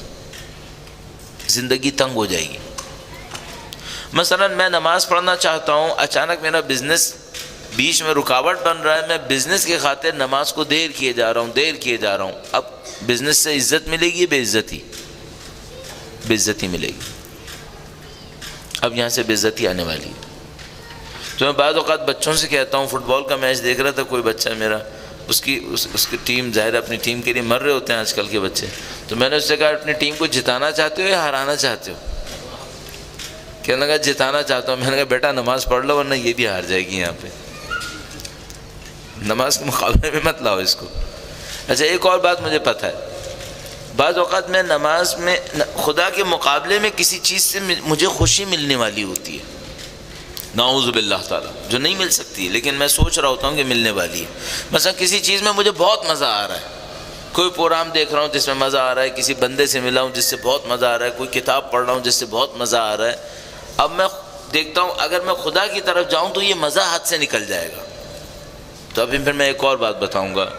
زندگی تنگ ہو جائے گی۔ مثلا میں نماز پڑھنا چاہتا ہوں، اچانک میرا بزنس بیچ میں رکاوٹ بن رہا ہے، میں بزنس کی خاطر نماز کو دیر کیے جا رہا ہوں، اب بزنس سے عزت ملے گی، بے عزتی ملے گی، اب یہاں سے بے عزتی آنے والی ہے۔ تو میں بعض اوقات بچوں سے کہتا ہوں، فٹ بال کا میچ دیکھ رہا تھا کوئی بچہ میرا، اس کی ٹیم، ظاہر اپنی ٹیم کے لیے مر رہے ہوتے ہیں آج کل کے بچے، تو میں نے اس سے کہا اپنی ٹیم کو جتانا چاہتے ہو یا ہرانا چاہتے ہو؟ کہنے لگا جتانا چاہتا ہوں۔ میں نے کہا بیٹا نماز پڑھ لو ورنہ یہ بھی ہار جائے گی، یہاں پہ نماز کے مقابلے میں مت لاؤ اس کو۔ اچھا ایک اور بات مجھے پتہ ہے، بعض اوقات میں نماز میں خدا کے مقابلے میں کسی چیز سے مجھے خوشی ملنے والی ہوتی ہے، نعوذ باللہ تعالیٰ، جو نہیں مل سکتی لیکن میں سوچ رہا ہوتا ہوں کہ ملنے والی ہے۔ مثلا کسی چیز میں مجھے بہت مزہ آ رہا ہے، کوئی پروگرام دیکھ رہا ہوں جس میں مزہ آ رہا ہے، کسی بندے سے ملا ہوں جس سے بہت مزہ آ رہا ہے، کوئی کتاب پڑھ رہا ہوں جس سے بہت مزہ آ رہا ہے، اب میں دیکھتا ہوں اگر میں خدا کی طرف جاؤں تو یہ مزہ ہاتھ سے نکل جائے گا۔ تو ابھی پھر میں ایک اور بات بتاؤں گا،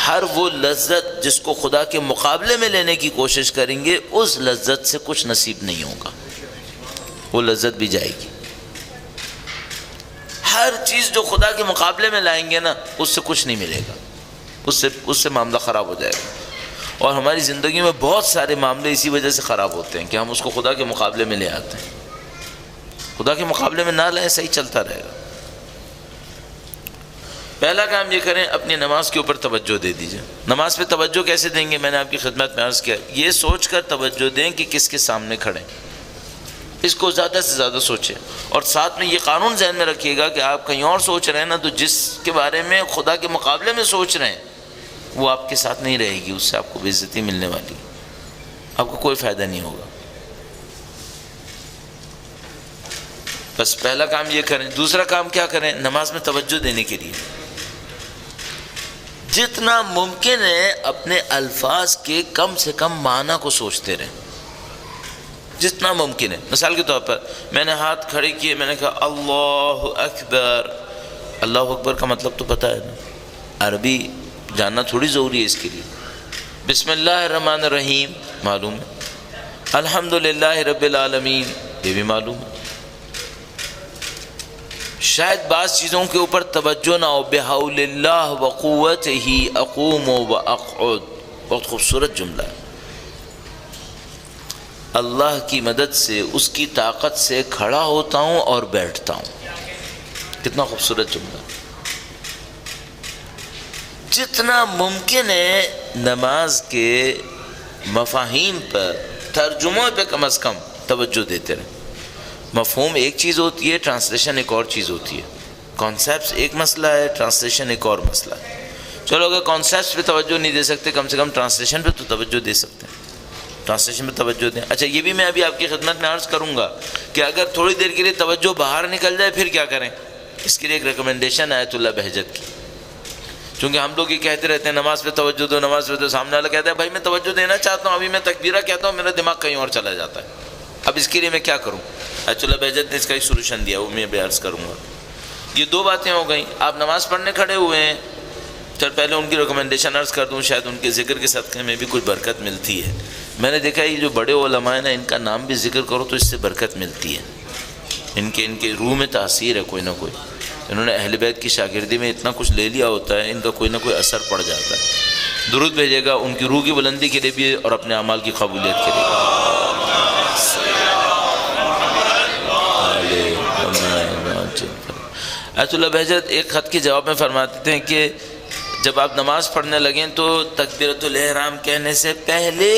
ہر وہ لذت جس کو خدا کے مقابلے میں لینے کی کوشش کریں گے اس لذت سے کچھ نصیب نہیں ہوگا، وہ لذت بھی جائے گی۔ ہر چیز جو خدا کے مقابلے میں لائیں گے نا اس سے کچھ نہیں ملے گا، اس سے معاملہ خراب ہو جائے گا۔ اور ہماری زندگی میں بہت سارے معاملے اسی وجہ سے خراب ہوتے ہیں کہ ہم اس کو خدا کے مقابلے میں لے آتے ہیں، خدا کے مقابلے میں نہ لائیں، صحیح چلتا رہے گا۔ پہلا کام یہ کریں اپنی نماز کے اوپر توجہ دے دیجئے۔ نماز پہ توجہ کیسے دیں گے؟ میں نے آپ کی خدمت میں عرض کیا، یہ سوچ کر توجہ دیں کہ کس کے سامنے کھڑے، اس کو زیادہ سے زیادہ سوچیں، اور ساتھ میں یہ قانون ذہن میں رکھیے گا کہ آپ کہیں اور سوچ رہے ہیں نا، تو جس کے بارے میں خدا کے مقابلے میں سوچ رہے ہیں وہ آپ کے ساتھ نہیں رہے گی، اس سے آپ کو بے عزتی ملنے والی، آپ کو کوئی فائدہ نہیں ہوگا۔ بس پہلا کام یہ کریں۔ دوسرا کام کیا کریں؟ نماز میں توجہ دینے کے لیے جتنا ممکن ہے اپنے الفاظ کے کم سے کم معنی کو سوچتے رہیں، جتنا ممکن ہے۔ مثال کے طور پر میں نے ہاتھ کھڑے کیے، میں نے کہا اللہ اکبر۔ اللہ اکبر کا مطلب تو پتہ ہے نا، عربی جاننا تھوڑی ضروری ہے اس کے لیے۔ بسم اللہ الرحمن الرحیم معلوم ہے، الحمدللہ رب العالمین یہ بھی معلوم ہے۔ شاید بعض چیزوں کے اوپر توجہ نہ ہو، بحول اللہ وقوتہ اقوم واقعد، بہت خوبصورت جملہ ہے۔ اللہ کی مدد سے، اس کی طاقت سے کھڑا ہوتا ہوں اور بیٹھتا ہوں، کتنا خوبصورت جملہ۔ جتنا ممکن ہے نماز کے مفاہیم پر، ترجموں پہ کم از کم توجہ دیتے رہیں۔ مفہوم ایک چیز ہوتی ہے، ٹرانسلیشن ایک اور چیز ہوتی ہے. کانسیپٹس ایک مسئلہ ہے، ٹرانسلیشن ایک اور مسئلہ ہے. چلو اگر کانسیپٹس پہ توجہ نہیں دے سکتے، کم سے کم ٹرانسلیشن پہ تو توجہ دے سکتے ہیں. ٹرانسلیشن پہ توجہ دیں. اچھا یہ بھی میں ابھی آپ کی خدمت میں عرض کروں گا کہ اگر تھوڑی دیر کے لیے توجہ باہر نکل جائے پھر کیا کریں. اس کے لیے ایک ریکمنڈیشن آیت اللہ بہجت کی. چونکہ ہم لوگ یہ کہتے رہتے ہیں نماز پہ توجہ دو، نماز پہ. تو سامنے والا کہتا ہے بھائی میں توجہ دینا چاہتا ہوں، ابھی میں تکبیرہ کہتا ہوں میرا دماغ کہیں اور چلا جاتا ہے، اب اس کے لیے میں کیا کروں. آیت اللہ بہجت نے اس کا ایک سولوشن دیا، وہ میں بھی عرض کروں گا. یہ دو باتیں ہو گئیں. آپ نماز پڑھنے کھڑے ہوئے ہیں، چل پہلے ان کی ریکمنڈیشن عرض کر دوں، شاید ان کے ذکر کے صدقے میں بھی کچھ برکت ملتی ہے. میں نے دیکھا یہ جو بڑے علماء ہیں نا، ان کا نام بھی ذکر کرو تو اس سے برکت ملتی ہے. ان کے روح میں تاثیر ہے کوئی نہ کوئی. انہوں نے اہل بیت کی شاگردی میں اتنا کچھ لے لیا ہوتا ہے، ان کا کوئی نہ کوئی اثر پڑ جاتا ہے. درود بھیجے گا ان کی روح کی بلندی کے لیے بھی اور اپنے اعمال کی قبولیت کے لیے. آیت اللہ بہجت ایک خط کے جواب میں فرماتے ہیں کہ جب آپ نماز پڑھنے لگیں تو تکبیرۃ الاحرام کہنے سے پہلے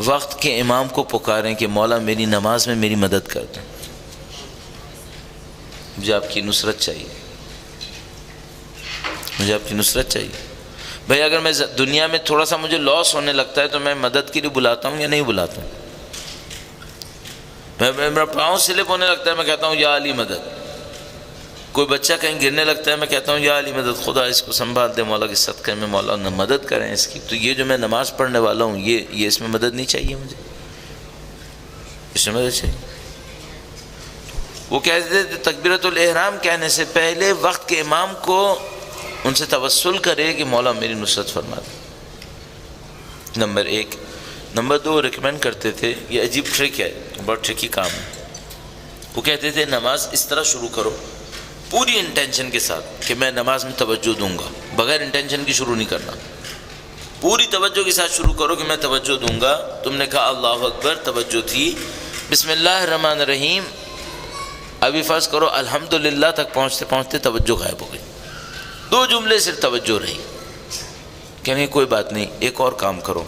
وقت کے امام کو پکاریں کہ مولا میری نماز میں میری مدد کر دیں، مجھے آپ کی نصرت چاہیے، مجھے آپ کی نصرت چاہیے. بھائی اگر میں دنیا میں تھوڑا سا مجھے لاس ہونے لگتا ہے تو میں مدد کے لیے بلاتا ہوں یا نہیں بلاتا ہوں. میرا پاؤں سلپ ہونے لگتا ہے، میں کہتا ہوں یا علی مدد. کوئی بچہ کہیں گرنے لگتا ہے، میں کہتا ہوں یا علی مدد، خدا اس کو سنبھال دے مولا کے صدقے میں، مولا نہ مدد کریں اس کی. تو یہ جو میں نماز پڑھنے والا ہوں یہ اس میں مدد نہیں چاہیے مجھے، اس میں مدد چاہیے. وہ کہتے تھے تکبیرۃ الاحرام کہنے سے پہلے وقت کے امام کو ان سے توسل کرے کہ مولا میری نصرت فرما دے. نمبر 1. نمبر 2 ریکمینڈ کرتے تھے، یہ عجیب ٹرک ہے، بہت ٹرکی کام ہے. وہ کہتے تھے نماز اس طرح شروع کرو پوری انٹینشن کے ساتھ کہ میں نماز میں توجہ دوں گا، بغیر انٹینشن کی شروع نہیں کرنا. پوری توجہ کے ساتھ شروع کرو کہ میں توجہ دوں گا. تم نے کہا اللہ اکبر، توجہ تھی، بسم اللہ الرحمن الرحیم، ابھی فرض کرو الحمدللہ تک پہنچتے پہنچتے توجہ غائب ہو گئی. 2 جملے صرف توجہ رہی. کہ نہیں کوئی بات نہیں، ایک اور کام کرو.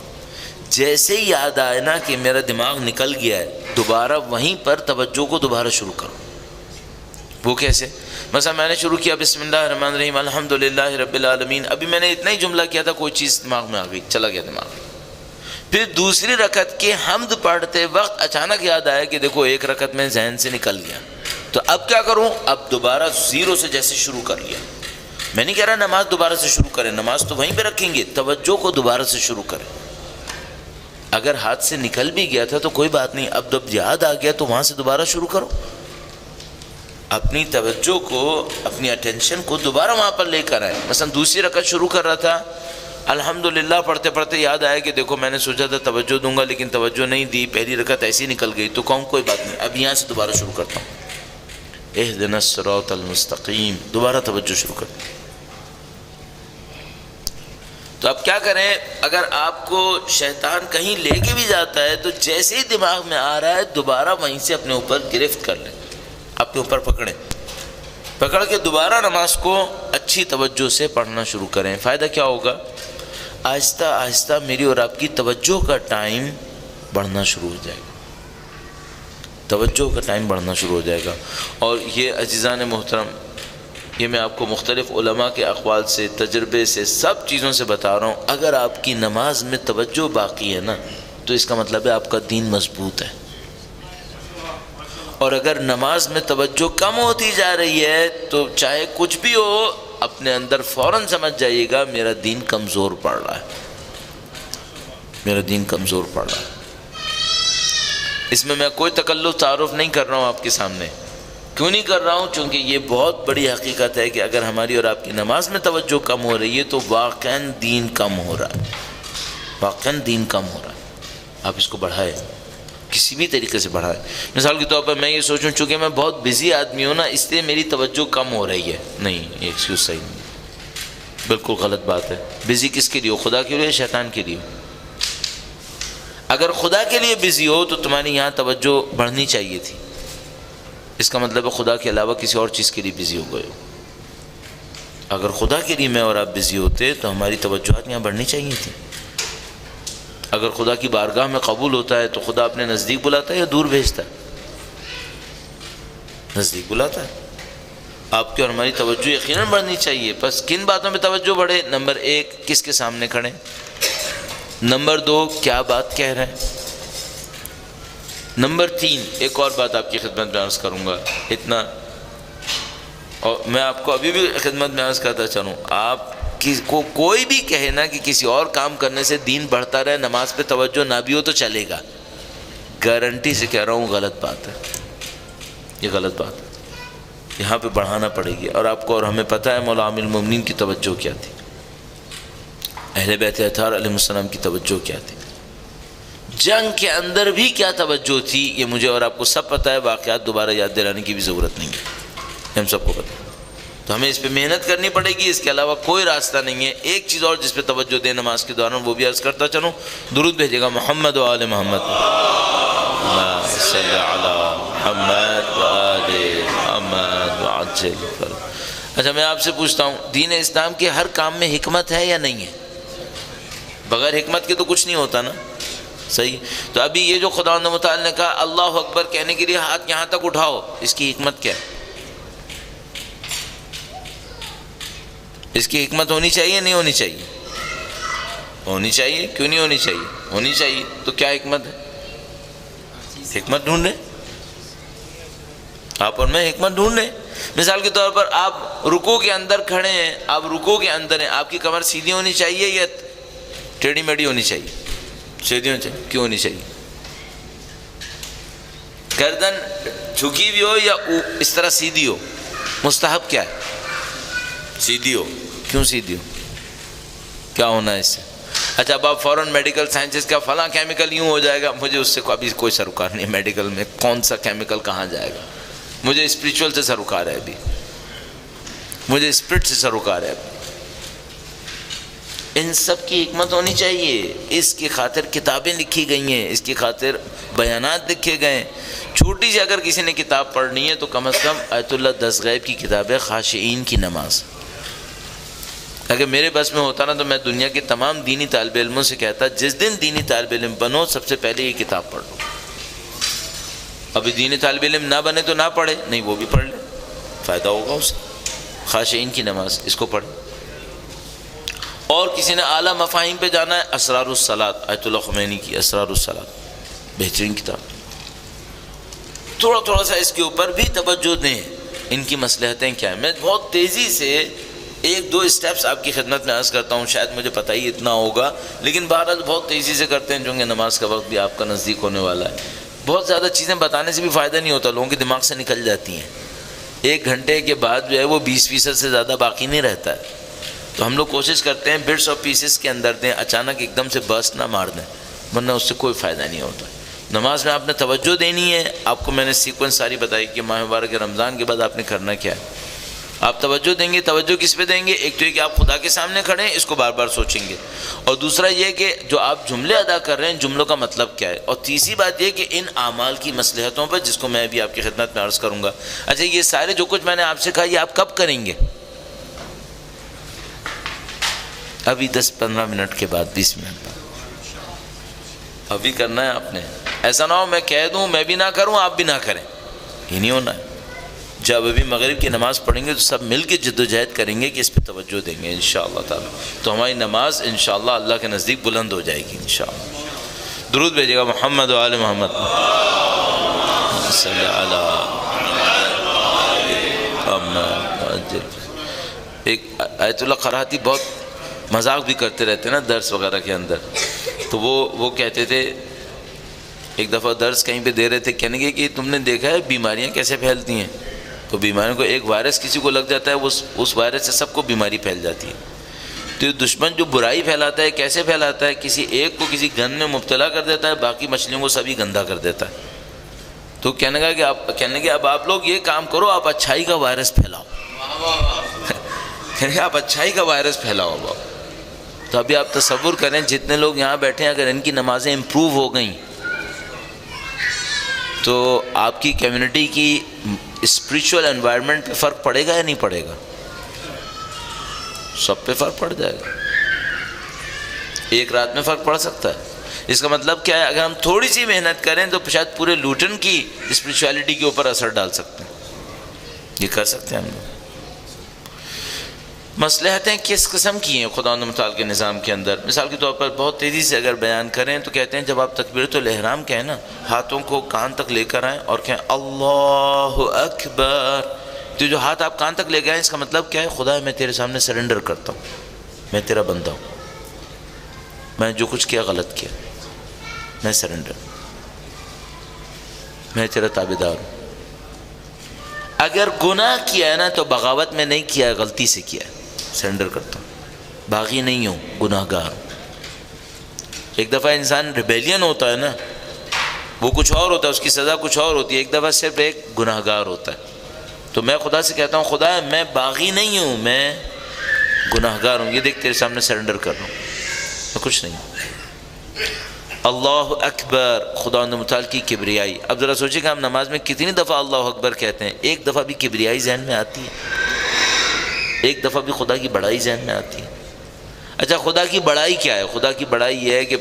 جیسے ہی یاد آئے نا کہ میرا دماغ نکل گیا ہے، دوبارہ وہیں پر توجہ کو دوبارہ شروع کرو. وہ کیسے؟ مثلا میں نے شروع کیا بسم اللہ الرحمن الرحیم الحمدللہ رب العالمین، ابھی میں نے اتنا ہی جملہ کیا تھا، کوئی چیز دماغ میں آ گئی، چلا گیا دماغ. پھر دوسری رکعت کے حمد پڑھتے وقت اچانک یاد آیا کہ دیکھو ایک رکعت میں ذہن سے نکل گیا، تو اب کیا کروں؟ اب دوبارہ زیرو سے جیسے شروع کر لیا. میں نہیں کہہ رہا نماز دوبارہ سے شروع کریں، نماز تو وہیں پہ رکھیں گے، توجہ کو دوبارہ سے شروع کریں. اگر ہاتھ سے نکل بھی گیا تھا تو کوئی بات نہیں، اب جب یاد آ گیا تو وہاں سے دوبارہ شروع کرو. اپنی توجہ کو، اپنی اٹینشن کو دوبارہ وہاں پر لے کر آئے. مثلا دوسری رکعت شروع کر رہا تھا، الحمدللہ پڑھتے پڑھتے یاد آیا کہ دیکھو میں نے سوچا تھا توجہ دوں گا لیکن توجہ نہیں دی، پہلی رکعت ایسی نکل گئی، تو کہوں کوئی بات نہیں، اب یہاں سے دوبارہ شروع کرتا ہوں، اہدنا الصراط المستقیم، دوبارہ توجہ شروع کرتا ہوں. تو اب کیا کریں؟ اگر آپ کو شیطان کہیں لے کے بھی جاتا ہے تو جیسے ہی دماغ میں آ رہا ہے دوبارہ وہیں سے اپنے اوپر گرفت کر لیں، اپنے اوپر پکڑیں، پکڑ کے دوبارہ نماز کو اچھی توجہ سے پڑھنا شروع کریں. فائدہ کیا ہوگا؟ آہستہ آہستہ میری اور آپ کی توجہ کا ٹائم بڑھنا شروع ہو جائے گا، توجہ کا ٹائم بڑھنا شروع ہو جائے گا. اور یہ عزیزان محترم، یہ میں آپ کو مختلف علماء کے اقوال سے، تجربے سے، سب چیزوں سے بتا رہا ہوں. اگر آپ کی نماز میں توجہ باقی ہے نا تو اس کا مطلب ہے آپ کا دین مضبوط ہے. اور اگر نماز میں توجہ کم ہوتی جا رہی ہے تو چاہے کچھ بھی ہو اپنے اندر فوراً سمجھ جائیے گا میرا دین کمزور پڑ رہا ہے، میرا دین کمزور پڑ رہا ہے. اس میں کوئی تکلف تعارف نہیں کر رہا ہوں آپ کے سامنے. کیوں نہیں کر رہا ہوں؟ چونکہ یہ بہت بڑی حقیقت ہے کہ اگر ہماری اور آپ کی نماز میں توجہ کم ہو رہی ہے تو واقعاً دین کم ہو رہا ہے، واقعاً دین کم ہو رہا ہے. آپ اس کو بڑھائیں، کسی بھی طریقے سے بڑھائیں. مثال کے طور پر میں یہ سوچوں چونکہ میں بہت بزی آدمی ہوں نا اس لیے میری توجہ کم ہو رہی ہے، نہیں، یہ ایکسکیوز صحیح نہیں، بالکل غلط بات ہے. بزی کس کے لیے ہو؟ خدا کے لیے، شیطان کے لیے؟ اگر خدا کے لیے بزی ہو تو تمہاری یہاں توجہ بڑھنی چاہیے تھی. اس کا مطلب ہے خدا کے علاوہ کسی اور چیز کے لیے بزی ہو گئے ہو. اگر خدا کے لیے میں اور آپ بزی ہوتے تو ہماری توجہات یہاں بڑھنی چاہیے تھی. اگر خدا کی بارگاہ میں قبول ہوتا ہے تو خدا اپنے نزدیک بلاتا ہے یا دور بھیجتا ہے؟ نزدیک بلاتا ہے. آپ کی اور ہماری توجہ یقیناً بڑھنی چاہیے. بس کن باتوں میں توجہ بڑھے؟ نمبر 1 کس کے سامنے کھڑے، نمبر 2 کیا بات کہہ رہے ہیں، نمبر 3 ایک اور بات آپ کی خدمت میں عرض کروں گا اتنا، اور میں آپ کو ابھی بھی خدمت میں عرض کرتا چلوں، آپ کو کوئی بھی کہے نا کہ کسی اور کام کرنے سے دین بڑھتا رہے، نماز پہ توجہ نہ بھی ہو تو چلے گا، گارنٹی سے کہہ رہا ہوں غلط بات ہے، یہ غلط بات ہے. یہاں پہ بڑھانا پڑے گی. اور آپ کو اور ہمیں پتہ ہے مولا امیر المومنین کی توجہ کیا تھی، اہل بیت اطہار علیہ السلام کی توجہ کیا تھی، جنگ کے اندر بھی کیا توجہ تھی، یہ مجھے اور آپ کو سب پتہ ہے. واقعات دوبارہ یاد دلانے کی بھی ضرورت نہیں ہے، ہم سب کو پتہ ہے. تو ہمیں اس پہ محنت کرنی پڑے گی، اس کے علاوہ کوئی راستہ نہیں ہے. ایک چیز اور جس پہ توجہ دیں نماز کے دوران، وہ بھی عرض کرتا چلوں، درود بھیجے گا محمد و آل محمد، صلی علی محمد و آل محمد وعجل. اچھا میں آپ سے پوچھتا ہوں، دین اسلام کے ہر کام میں حکمت ہے یا نہیں ہے؟ بغیر حکمت کے تو کچھ نہیں ہوتا نا، صحیح. تو ابھی یہ جو خدا متعال نے کہا اللہ اکبر کہنے کے لیے ہاتھ یہاں تک اٹھاؤ، اس کی حکمت کیا ہے؟ اس کی حکمت ہونی چاہیے نہیں ہونی چاہیے؟ ہونی چاہیے. کیوں نہیں ہونی چاہیے؟ ہونی چاہیے. تو کیا حکمت ہے؟ حکمت ڈھونڈیں، آپ اور میں حکمت ڈھونڈیں. مثال کے طور پر آپ رکوع کے اندر کھڑے ہیں، آپ رکوع کے اندر ہیں، آپ کی کمر سیدھی ہونی چاہیے یا ٹیڑھی میڑھی ہونی چاہیے؟ سیدھی ہونی چاہیے. کیوں ہونی چاہیے؟ گردن جھکی بھی ہو یا اس طرح سیدھی ہو؟ مستحب کیا ہے؟ سیدھی ہو. کیوں سیدھی ہو؟ کیا ہونا ہے اس سے؟ اچھا اب آپ فوراً میڈیکل سائنسز کا فلاں کیمیکل یوں ہو جائے گا، مجھے اس سے ابھی کوئی سروکار نہیں ہے. میڈیکل میں کون سا کیمیکل کہاں جائے گا؟ مجھے اسپریچول سے سروکار ہے، ابھی مجھے اسپرٹ سے سروکار ہے. ان سب کی حکمت ہونی چاہیے. اس کی خاطر کتابیں لکھی گئی ہیں، اس کی خاطر بیانات لکھے گئے ہیں. چھوٹی سی اگر کسی نے کتاب پڑھنی ہے تو کم از کم آیت اللہ دستغیب کی کتاب ہے خاشعین کی نماز. اگر میرے بس میں ہوتا نا تو میں دنیا کے تمام دینی طالب علموں سے کہتا جس دن دینی طالب علم بنو سب سے پہلے یہ کتاب پڑھ لو. ابھی دینی طالب علم نہ بنے تو نہ پڑھے، نہیں وہ بھی پڑھ لے، فائدہ ہوگا اسے. خاشعین کی نماز اس کو پڑھے. اور کسی نے اعلیٰ مفاہیم پہ جانا ہے، اسرار الصلاۃ آیت اللہ خمینی کی اسرار الصلاۃ، بہترین کتاب. تھوڑا سا اس کے اوپر بھی توجہ دیں، ان کی مصلحتیں کیا ہیں. میں بہت تیزی سے 1-2 اسٹیپس آپ کی خدمت میں عرض کرتا ہوں، شاید مجھے پتہ ہی اتنا ہوگا لیکن بہرحال بہت تیزی سے کرتے ہیں چونکہ نماز کا وقت بھی آپ کا نزدیک ہونے والا ہے. بہت زیادہ چیزیں بتانے سے بھی فائدہ نہیں ہوتا، لوگوں کے دماغ سے نکل جاتی ہیں. 1 گھنٹے کے بعد جو ہے وہ 20% سے زیادہ باقی نہیں رہتا ہے. تو ہم لوگ کوشش کرتے ہیں بٹس اور پیسز کے اندر دیں، اچانک ایک دم سے برسٹ نہ مار دیں، ورنہ اس سے کوئی فائدہ نہیں ہوتا. نماز میں آپ نے توجہ دینی ہے. آپ کو میں نے سیکوینس ساری بتائی کہ ماہ مبارک رمضان کے بعد آپ نے کرنا کیا ہے. آپ توجہ دیں گے. توجہ کس پہ دیں گے؟ ایک تو یہ کہ آپ خدا کے سامنے کھڑے ہیں، اس کو بار بار سوچیں گے، اور دوسرا یہ کہ جو آپ جملے ادا کر رہے ہیں جملوں کا مطلب کیا ہے، اور تیسری بات یہ کہ ان اعمال کی مصلحتوں پر جس کو میں بھی آپ کی خدمت میں عرض کروں گا. اچھا یہ سارے جو کچھ میں نے آپ سے کہا یہ آپ کب کریں گے؟ ابھی 10-15 منٹ کے بعد، 20 منٹ بعد ابھی کرنا ہے آپ نے. ایسا نہ ہو میں کہہ دوں میں بھی نہ کروں آپ بھی نہ کریں، یہ نہیں ہونا ہے. جب ابھی مغرب کی نماز پڑھیں گے تو سب مل کے جد و جہد کریں گے کہ اس پہ توجہ دیں گے انشاءاللہ تعالی، تو ہماری نماز انشاءاللہ اللہ کے نزدیک بلند ہو جائے گی انشاءاللہ. درود بھیجیے گا محمد و آل محمد، صلی علی محمد. ایک آیت اللہ قرآتی بہت مذاق بھی کرتے رہتے ہیں نا درس وغیرہ کے اندر. تو وہ کہتے تھے، ایک دفعہ درس کہیں پہ دے رہے تھے، کہنے گے کہ تم نے دیکھا ہے بیماریاں کیسے پھیلتی ہیں؟ تو بیماریوں کو ایک وائرس کسی کو لگ جاتا ہے، اس وائرس سے سب کو بیماری پھیل جاتی ہے. تو دشمن جو برائی پھیلاتا ہے کیسے پھیلاتا ہے؟ کسی ایک کو کسی گند میں مبتلا کر دیتا ہے، باقی مچھلیوں کو سبھی گندا کر دیتا ہے. تو کہنے لگا اب آپ لوگ یہ کام کرو، آپ اچھائی کا وائرس پھیلاؤ. کہنے آپ اچھائی کا وائرس پھیلاؤ. تو ابھی آپ تصور کریں جتنے لوگ یہاں بیٹھے ہیں اگر ان کی نمازیں امپروو ہو گئیں تو آپ کی کمیونٹی کی اسپریچول انوائرمنٹ پہ فرق پڑے گا یا نہیں پڑے گا؟ سب پہ فرق پڑ جائے گا. ایک رات میں فرق پڑ سکتا ہے. اس کا مطلب کیا ہے؟ اگر ہم تھوڑی سی محنت کریں تو شاید پورے لوٹن کی اسپریچولیٹی کے اوپر اثر ڈال سکتے ہیں. یہ کر سکتے ہیں ہم لوگ؟ مصلحتیں کس قسم کی ہیں خدا متعال کے نظام کے اندر؟ مثال کے طور پر بہت تیزی سے اگر بیان کریں تو کہتے ہیں جب آپ تکبیرۃ الاحرام کہیں نا، ہاتھوں کو کان تک لے کر آئیں اور کہیں اللہ اکبر، تو جو ہاتھ آپ کان تک لے گئے اس کا مطلب کیا ہے؟ خدا میں تیرے سامنے سرنڈر کرتا ہوں، میں تیرا بندہ ہوں، میں جو کچھ کیا غلط کیا، میں سرنڈر، میں تیرا تابعدار ہوں۔ اگر گناہ کیا ہے نا تو بغاوت میں نہیں کیا ہے، غلطی سے کیا ہے، سرنڈر کرتا ہوں، باغی نہیں ہوں، گناہ گار ہوں۔ ایک دفعہ انسان ریبیلین ہوتا ہے نا، وہ کچھ اور ہوتا ہے، اس کی سزا کچھ اور ہوتی ہے، ایک دفعہ صرف ایک گناہ گار ہوتا ہے۔ تو میں خدا سے کہتا ہوں خدا میں باغی نہیں ہوں، میں گناہ گار ہوں، یہ دیکھ تیرے سامنے سرنڈر کر رہا ہوں، میں کچھ نہیں ہوں۔ اللہ اکبر، خدا متعال کی کبریائی۔ اب ذرا سوچیں کہ ہم نماز میں کتنی دفعہ اللہ اکبر کہتے ہیں؟ ایک دفعہ بھی کبریائی ذہن میں آتی ہے؟ ایک دفعہ بھی خدا کی بڑائی ذہن میں آتی ہے؟ اچھا خدا کی بڑائی کیا ہے؟ خدا کی بڑائی یہ ہے کہ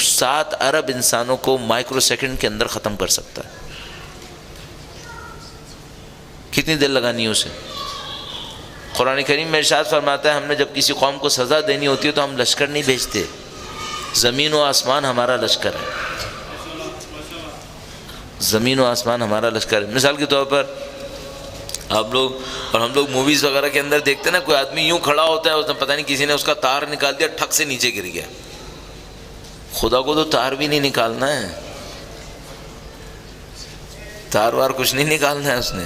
7 ارب انسانوں کو مائکرو سیکنڈ کے اندر ختم کر سکتا ہے۔ کتنی دیر لگانی ہے اسے؟ قرآن کریم میں ارشاد فرماتا ہے ہم نے جب کسی قوم کو سزا دینی ہوتی ہے تو ہم لشکر نہیں بھیجتے، زمین و آسمان ہمارا لشکر ہے، زمین و آسمان ہمارا لشکر ہے۔ مثال کے طور پر آپ لوگ اور ہم لوگ موویز وغیرہ کے اندر دیکھتے ہیں نا، کوئی آدمی یوں کھڑا ہوتا ہے، اس نے پتہ نہیں کسی نے اس کا تار نکال دیا، ٹھک سے نیچے گر گیا۔ خدا کو تو تار بھی نہیں نکالنا ہے، تار وار کچھ نہیں نکالنا ہے، اس نے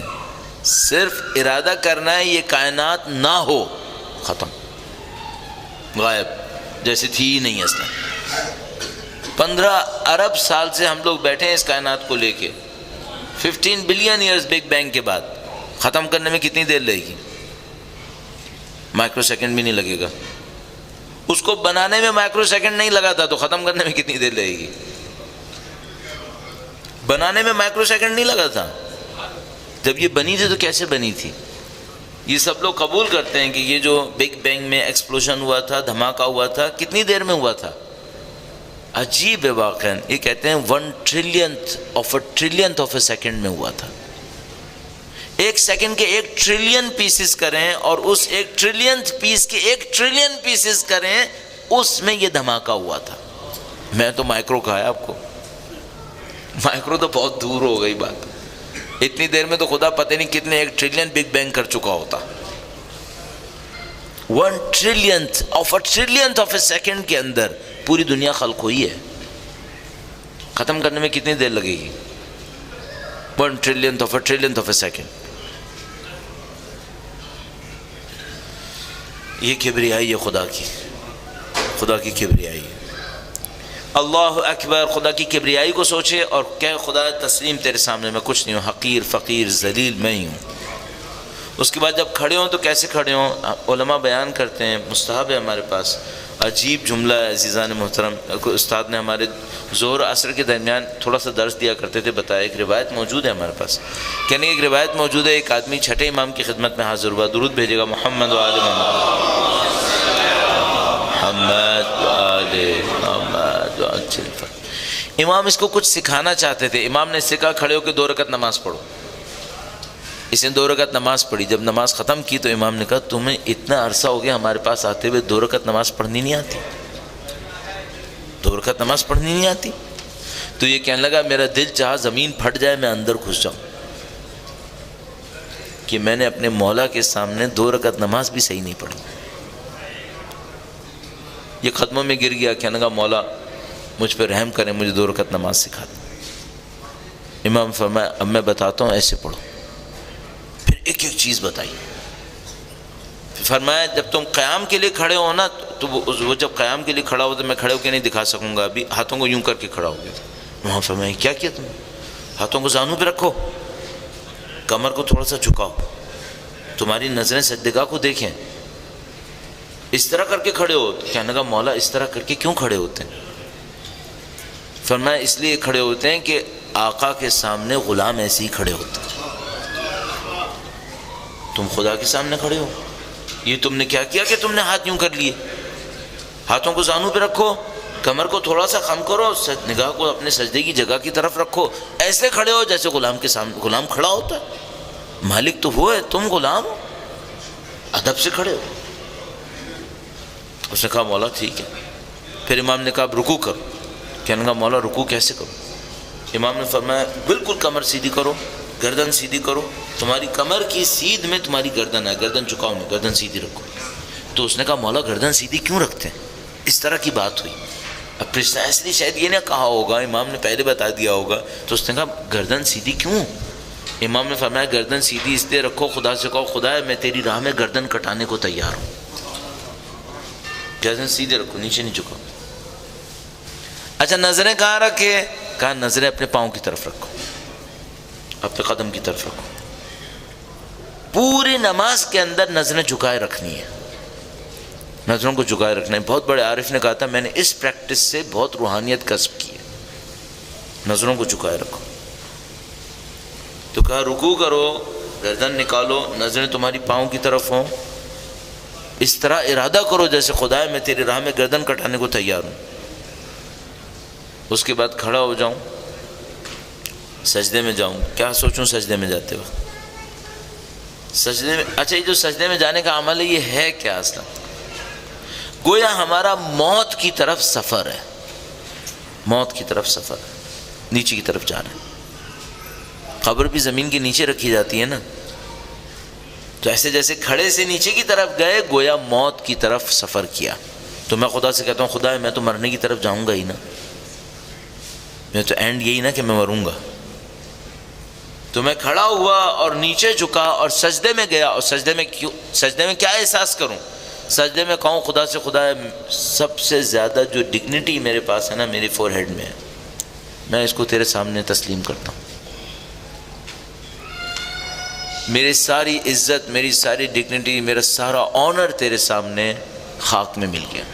صرف ارادہ کرنا ہے یہ کائنات نہ ہو، ختم، غائب، جیسے تھی ہی نہیں اصلا۔ 15 ارب سال سے ہم لوگ بیٹھے ہیں اس کائنات کو لے کے، 15 بلین ایئرز بگ بینگ کے بعد، ختم کرنے میں کتنی دیر لگے گی؟ مائکرو سیکنڈ بھی نہیں لگے گا۔ اس کو بنانے میں مائکرو سیکنڈ نہیں لگا تھا تو ختم کرنے میں کتنی دیر لگے گی؟ بنانے میں مائکرو سیکنڈ نہیں لگا تھا، جب یہ بنی تھی تو کیسے بنی تھی؟ یہ سب لوگ قبول کرتے ہیں کہ یہ جو بگ بینگ میں ایکسپلوژن ہوا تھا، دھماکہ ہوا تھا، کتنی دیر میں ہوا تھا؟ عجیب ہے واقعا، یہ کہتے ہیں 1 ٹریلینتھ آف اے سیکنڈ میں ہوا تھا۔ 1 سیکنڈ کے 1 ٹریلین پیسز کریں اور اس 1 ٹریلینتھ پیس کے 1 ٹریلین پیسز کریں، اس میں یہ دھماکہ ہوا تھا۔ میں تو مائکرو کہا ہے آپ کو، مائکرو تو بہت دور ہو گئی بات، اتنی دیر میں تو خدا پتہ نہیں کتنے 1 ٹریلین بگ بینگ کر چکا ہوتا۔ 1 ٹریلینتھ آف اے سیکنڈ کے اندر پوری دنیا خلق ہوئی ہے، ختم کرنے میں کتنی دیر لگے گی؟ 1 ٹریلینتھ آف اے سیکنڈ۔ یہ کبریائی ہے خدا کی کبریائی ہے۔ اللہ اکبر، خدا کی کبریائی کو سوچے اور کہ خدا تسلیم تیرے سامنے میں کچھ نہیں ہوں، حقیر فقیر ذلیل میں ہی ہوں۔ اس کے بعد جب کھڑے ہوں تو کیسے کھڑے ہوں؟ علماء بیان کرتے ہیں، مستحب ہے ہمارے پاس، عجیب جملہ ہے عزیزان محترم، استاد نے ہمارے ظہر عصر کے درمیان تھوڑا سا درس دیا کرتے تھے، بتایا ایک روایت موجود ہے ہمارے پاس، کہنے ایک روایت موجود ہے، ایک آدمی چھٹے امام کی خدمت میں حاضر ہوا، درود بھیجے گا محمد و آل محمد و امام اس کو کچھ سکھانا چاہتے تھے، امام نے اس سے کہا کھڑے ہو کے 2 رکعت نماز پڑھو۔ اس نے 2 رکعت نماز پڑھی، جب نماز ختم کی تو امام نے کہا تمہیں اتنا عرصہ ہو گیا ہمارے پاس آتے ہوئے 2 رکعت نماز پڑھنی نہیں آتی؟ 2 رکعت نماز پڑھنی نہیں آتی؟ تو یہ کہنے لگا میرا دل چاہا زمین پھٹ جائے میں اندر گھس جاؤں کہ میں نے اپنے مولا کے سامنے 2 رکعت نماز بھی صحیح نہیں پڑھی۔ یہ قدموں میں گر گیا، کہنے لگا مولا مجھ پہ رحم کریں، مجھے 2 رکعت نماز سکھا دیں۔ امام فرمایا اب میں بتاتا ہوں، ایسے پڑھو۔ پھر ایک ایک چیز بتائی، فرمایا جب تم قیام کے لیے کھڑے ہو نا تو وہ جب قیام کے لیے کھڑا ہو تو میں کھڑے ہو کے نہیں دکھا سکوں گا، ابھی ہاتھوں کو یوں کر کے کھڑا ہو گیا۔ امام فرمایا کیا کیا تم؟ ہاتھوں کو زانوں پہ رکھو، کمر کو تھوڑا سا جھکاؤ، تمہاری نظریں سجدگاہ کو دیکھیں، اس طرح کر کے کھڑے ہو۔ کہنے لگا مولا اس طرح کر کے کیوں کھڑے ہوتے ہیں؟ فرمایا اس لیے کھڑے ہوتے ہیں کہ آقا کے سامنے غلام ایسے ہی کھڑے ہوتے ہیں، تم خدا کے سامنے کھڑے ہو، یہ تم نے کیا کیا کہ تم نے ہاتھ یوں کر لیے؟ ہاتھوں کو زانوں پہ رکھو، کمر کو تھوڑا سا خم کرو، نگاہ کو اپنے سجدے کی جگہ کی طرف رکھو، ایسے کھڑے ہو جیسے غلام کے سامنے غلام کھڑا ہوتا ہے۔ مالک تو وہ ہے، تم غلام ہو، ادب سے کھڑے ہو۔ اس نے کہا مولا ٹھیک ہے۔ پھر امام نے کہا اب رکوع کرو۔ کہنے لگا مولا رکوع کیسے کرو؟ امام نے فرمایا بالکل کمر سیدھی کرو، گردن سیدھی کرو، تمہاری کمر کی سیدھ میں تمہاری گردن ہے، گردن جھکاؤ نہیں، گردن سیدھی رکھو۔ تو اس نے کہا مولا گردن سیدھی کیوں رکھتے ہیں؟ اس طرح کی بات ہوئی۔ اب پریسائسلی شاید یہ نہ کہا ہوگا، امام نے پہلے بتا دیا ہوگا، تو اس نے کہا گردن سیدھی کیوں؟ امام نے فرمایا گردن سیدھی اس لیے رکھو، خدا سے کہو خدا میں تیری راہ میں گردن کٹانے کو تیار ہوں۔ گردن سیدھے رکھو، نیچے نہیں جھکاؤ۔ اچھا نظریں کہاں رکھے؟ کہا نظریں اپنے پاؤں کی طرف رکھو، اپنے قدم کی طرف رکھو۔ پوری نماز کے اندر نظریں جھکائے رکھنی ہے، نظروں کو جھکائے رکھنا ہے۔ بہت بڑے عارف نے کہا تھا میں نے اس پریکٹس سے بہت روحانیت کسب کی ہے، نظروں کو جھکائے رکھو۔ تو کہا رکوع کرو، گردن نکالو، نظریں تمہاری پاؤں کی طرف ہوں، اس طرح ارادہ کرو جیسے خدا میں تیری راہ میں گردن کٹانے کو تیار ہوں۔ اس کے بعد کھڑا ہو جاؤں، سجدے میں جاؤں۔ کیا سوچوں سجدے میں جاتے وقت؟ سجدے میں، اچھا یہ جو سجدے میں جانے کا عمل ہے یہ ہے کیا اصلا؟ گویا ہمارا موت کی طرف سفر ہے، موت کی طرف سفر ہے، نیچے کی طرف جانا ہے۔ قبر بھی زمین کے نیچے رکھی جاتی ہے نا، تو ایسے جیسے کھڑے سے نیچے کی طرف گئے، گویا موت کی طرف سفر کیا۔ تو میں خدا سے کہتا ہوں خدا میں تو مرنے کی طرف جاؤں گا ہی نا، میں تو اینڈ یہی نا کہ میں مروں گا۔ تو میں کھڑا ہوا اور نیچے جھکا اور سجدے میں گیا، اور سجدے میں کیا احساس کروں؟ سجدے میں کہوں خدا سے خدا سب سے زیادہ جو ڈگنیٹی میرے پاس ہے نا میری فور ہیڈ میں ہے، میں اس کو تیرے سامنے تسلیم کرتا ہوں۔ میری ساری عزت، میری ساری ڈگنیٹی، میرا سارا آنر تیرے سامنے خاک میں مل گیا،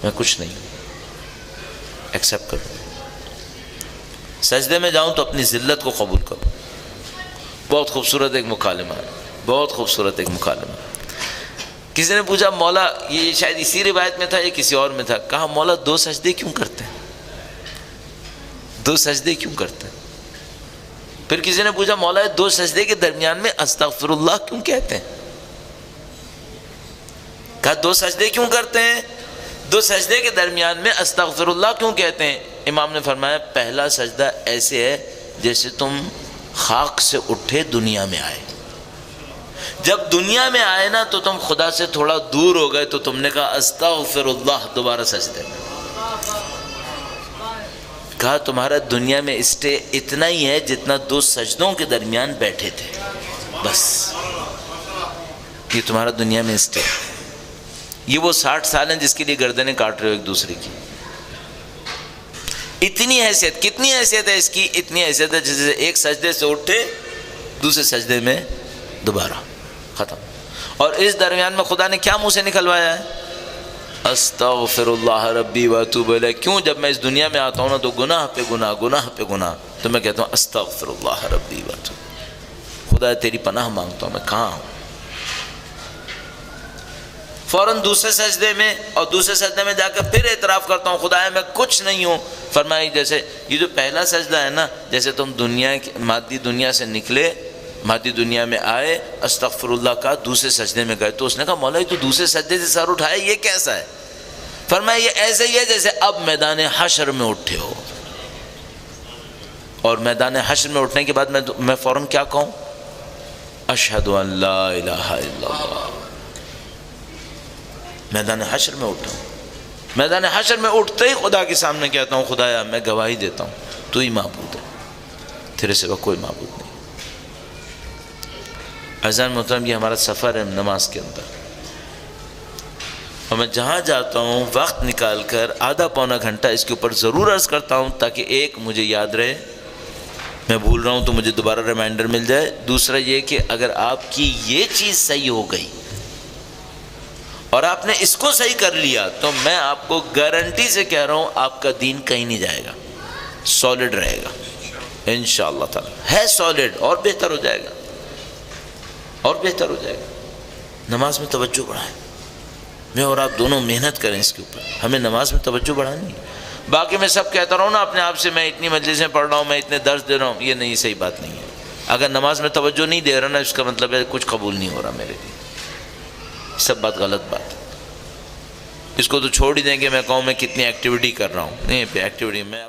میں کچھ نہیں ہوں، ایکسیپٹ کروں۔ سجدے میں جاؤں تو اپنی ذلت کو قبول کروں۔ بہت خوبصورت ایک مکالمہ ہے، بہت خوبصورت ایک مکالمہ۔ کسی نے پوچھا مولا، یہ شاید اسی روایت میں تھا یا کسی اور میں تھا، کہا مولا 2 سجدے کیوں کرتے ہیں؟ 2 سجدے کیوں کرتے ہیں؟ پھر کسی نے پوچھا مولا 2 سجدے کے درمیان میں استغفر اللہ کیوں کہتے ہیں؟ کہا 2 سجدے کیوں کرتے ہیں؟ 2 سجدے کے درمیان میں استغفر اللہ کیوں کہتے ہیں؟ امام نے فرمایا پہلا سجدہ ایسے ہے جیسے تم خاک سے اٹھے دنیا میں آئے۔ جب دنیا میں آئے نا تو تم خدا سے تھوڑا دور ہو گئے، تو تم نے کہا استغفر اللہ، دوبارہ سجدے میں۔ کہا تمہارا دنیا میں اسٹے اتنا ہی ہے جتنا 2 سجدوں کے درمیان بیٹھے تھے، بس یہ تمہارا دنیا میں اسٹے۔ یہ وہ 60 سال ہیں جس کے لیے گردنیں کاٹ رہے ہو ایک دوسرے کی۔ اتنی حیثیت، کتنی حیثیت ہے اس کی؟ اتنی حیثیت ہے جیسے ایک سجدے سے اٹھے دوسرے سجدے میں دوبارہ ختم۔ اور اس درمیان میں خدا نے کیا منہ سے نکلوایا ہے؟ استغفر اللہ ربی واتوب الیہ۔ کیوں؟ جب میں اس دنیا میں آتا ہوں نا تو گناہ پہ گناہ، گناہ پہ گناہ، تو میں کہتا ہوں استغفر اللہ ربی واتوب، خدا تیری پناہ مانگتا ہوں، میں کہاں ہوں؟ فوراً دوسرے سجدے میں، اور دوسرے سجدے میں جا کر پھر اعتراف کرتا ہوں خدا میں کچھ نہیں ہوں۔ فرمایا جیسے یہ جو پہلا سجدہ ہے نا، جیسے تم مادی دنیا سے نکلے، مادی دنیا میں آئے، استغفر اللہ کا، دوسرے سجدے میں گئے، تو اس نے کہا مولا تو دوسرے سجدے سے سر اٹھائے، یہ کیسا ہے؟ فرمایا یہ ایسے ہی ہے جیسے اب میدان حشر میں اٹھے ہو، اور میدان حشر میں اٹھنے کے بعد میں فوراً کیا کہوں؟ اشہد ان لا الہ الا اللہ۔ میدان حشر میں اٹھا ہوں، میدان حشر میں اٹھتے ہی خدا کے سامنے کہتا ہوں خدایا میں گواہی دیتا ہوں تو ہی معبود ہے، تیرے سوا کوئی معبود نہیں۔ عزیزان محترم، یہ ہمارا سفر ہے نماز کے اندر، اور میں جہاں جاتا ہوں وقت نکال کر آدھا پونا گھنٹہ اس کے اوپر ضرور عرض کرتا ہوں، تاکہ ایک مجھے یاد رہے، میں بھول رہا ہوں تو مجھے دوبارہ ریمائنڈر مل جائے۔ دوسرا یہ کہ اگر آپ کی یہ چیز صحیح ہو گئی اور آپ نے اس کو صحیح کر لیا، تو میں آپ کو گارنٹی سے کہہ رہا ہوں آپ کا دین کہیں نہیں جائے گا، سالڈ رہے گا انشاءاللہ تعالی، ہے سالڈ، اور بہتر ہو جائے گا، اور بہتر ہو جائے گا۔ نماز میں توجہ بڑھائیں، میں اور آپ دونوں محنت کریں اس کے اوپر، ہمیں نماز میں توجہ بڑھانی ہے۔ باقی میں سب کہتا رہا ہوں نا اپنے آپ سے، میں اتنی مجلسیں پڑھ رہا ہوں، میں اتنے درس دے رہا ہوں، یہ نہیں، صحیح بات نہیں ہے۔ اگر نماز میں توجہ نہیں دے رہا نا، اس کا مطلب ہے کچھ قبول نہیں ہو رہا میرے لیے. سب بات غلط بات ہے. اس کو تو چھوڑ ہی دیں کہ میں کہوں میں کتنی ایکٹیویٹی کر رہا ہوں. نہیں پہ ایکٹیویٹی میں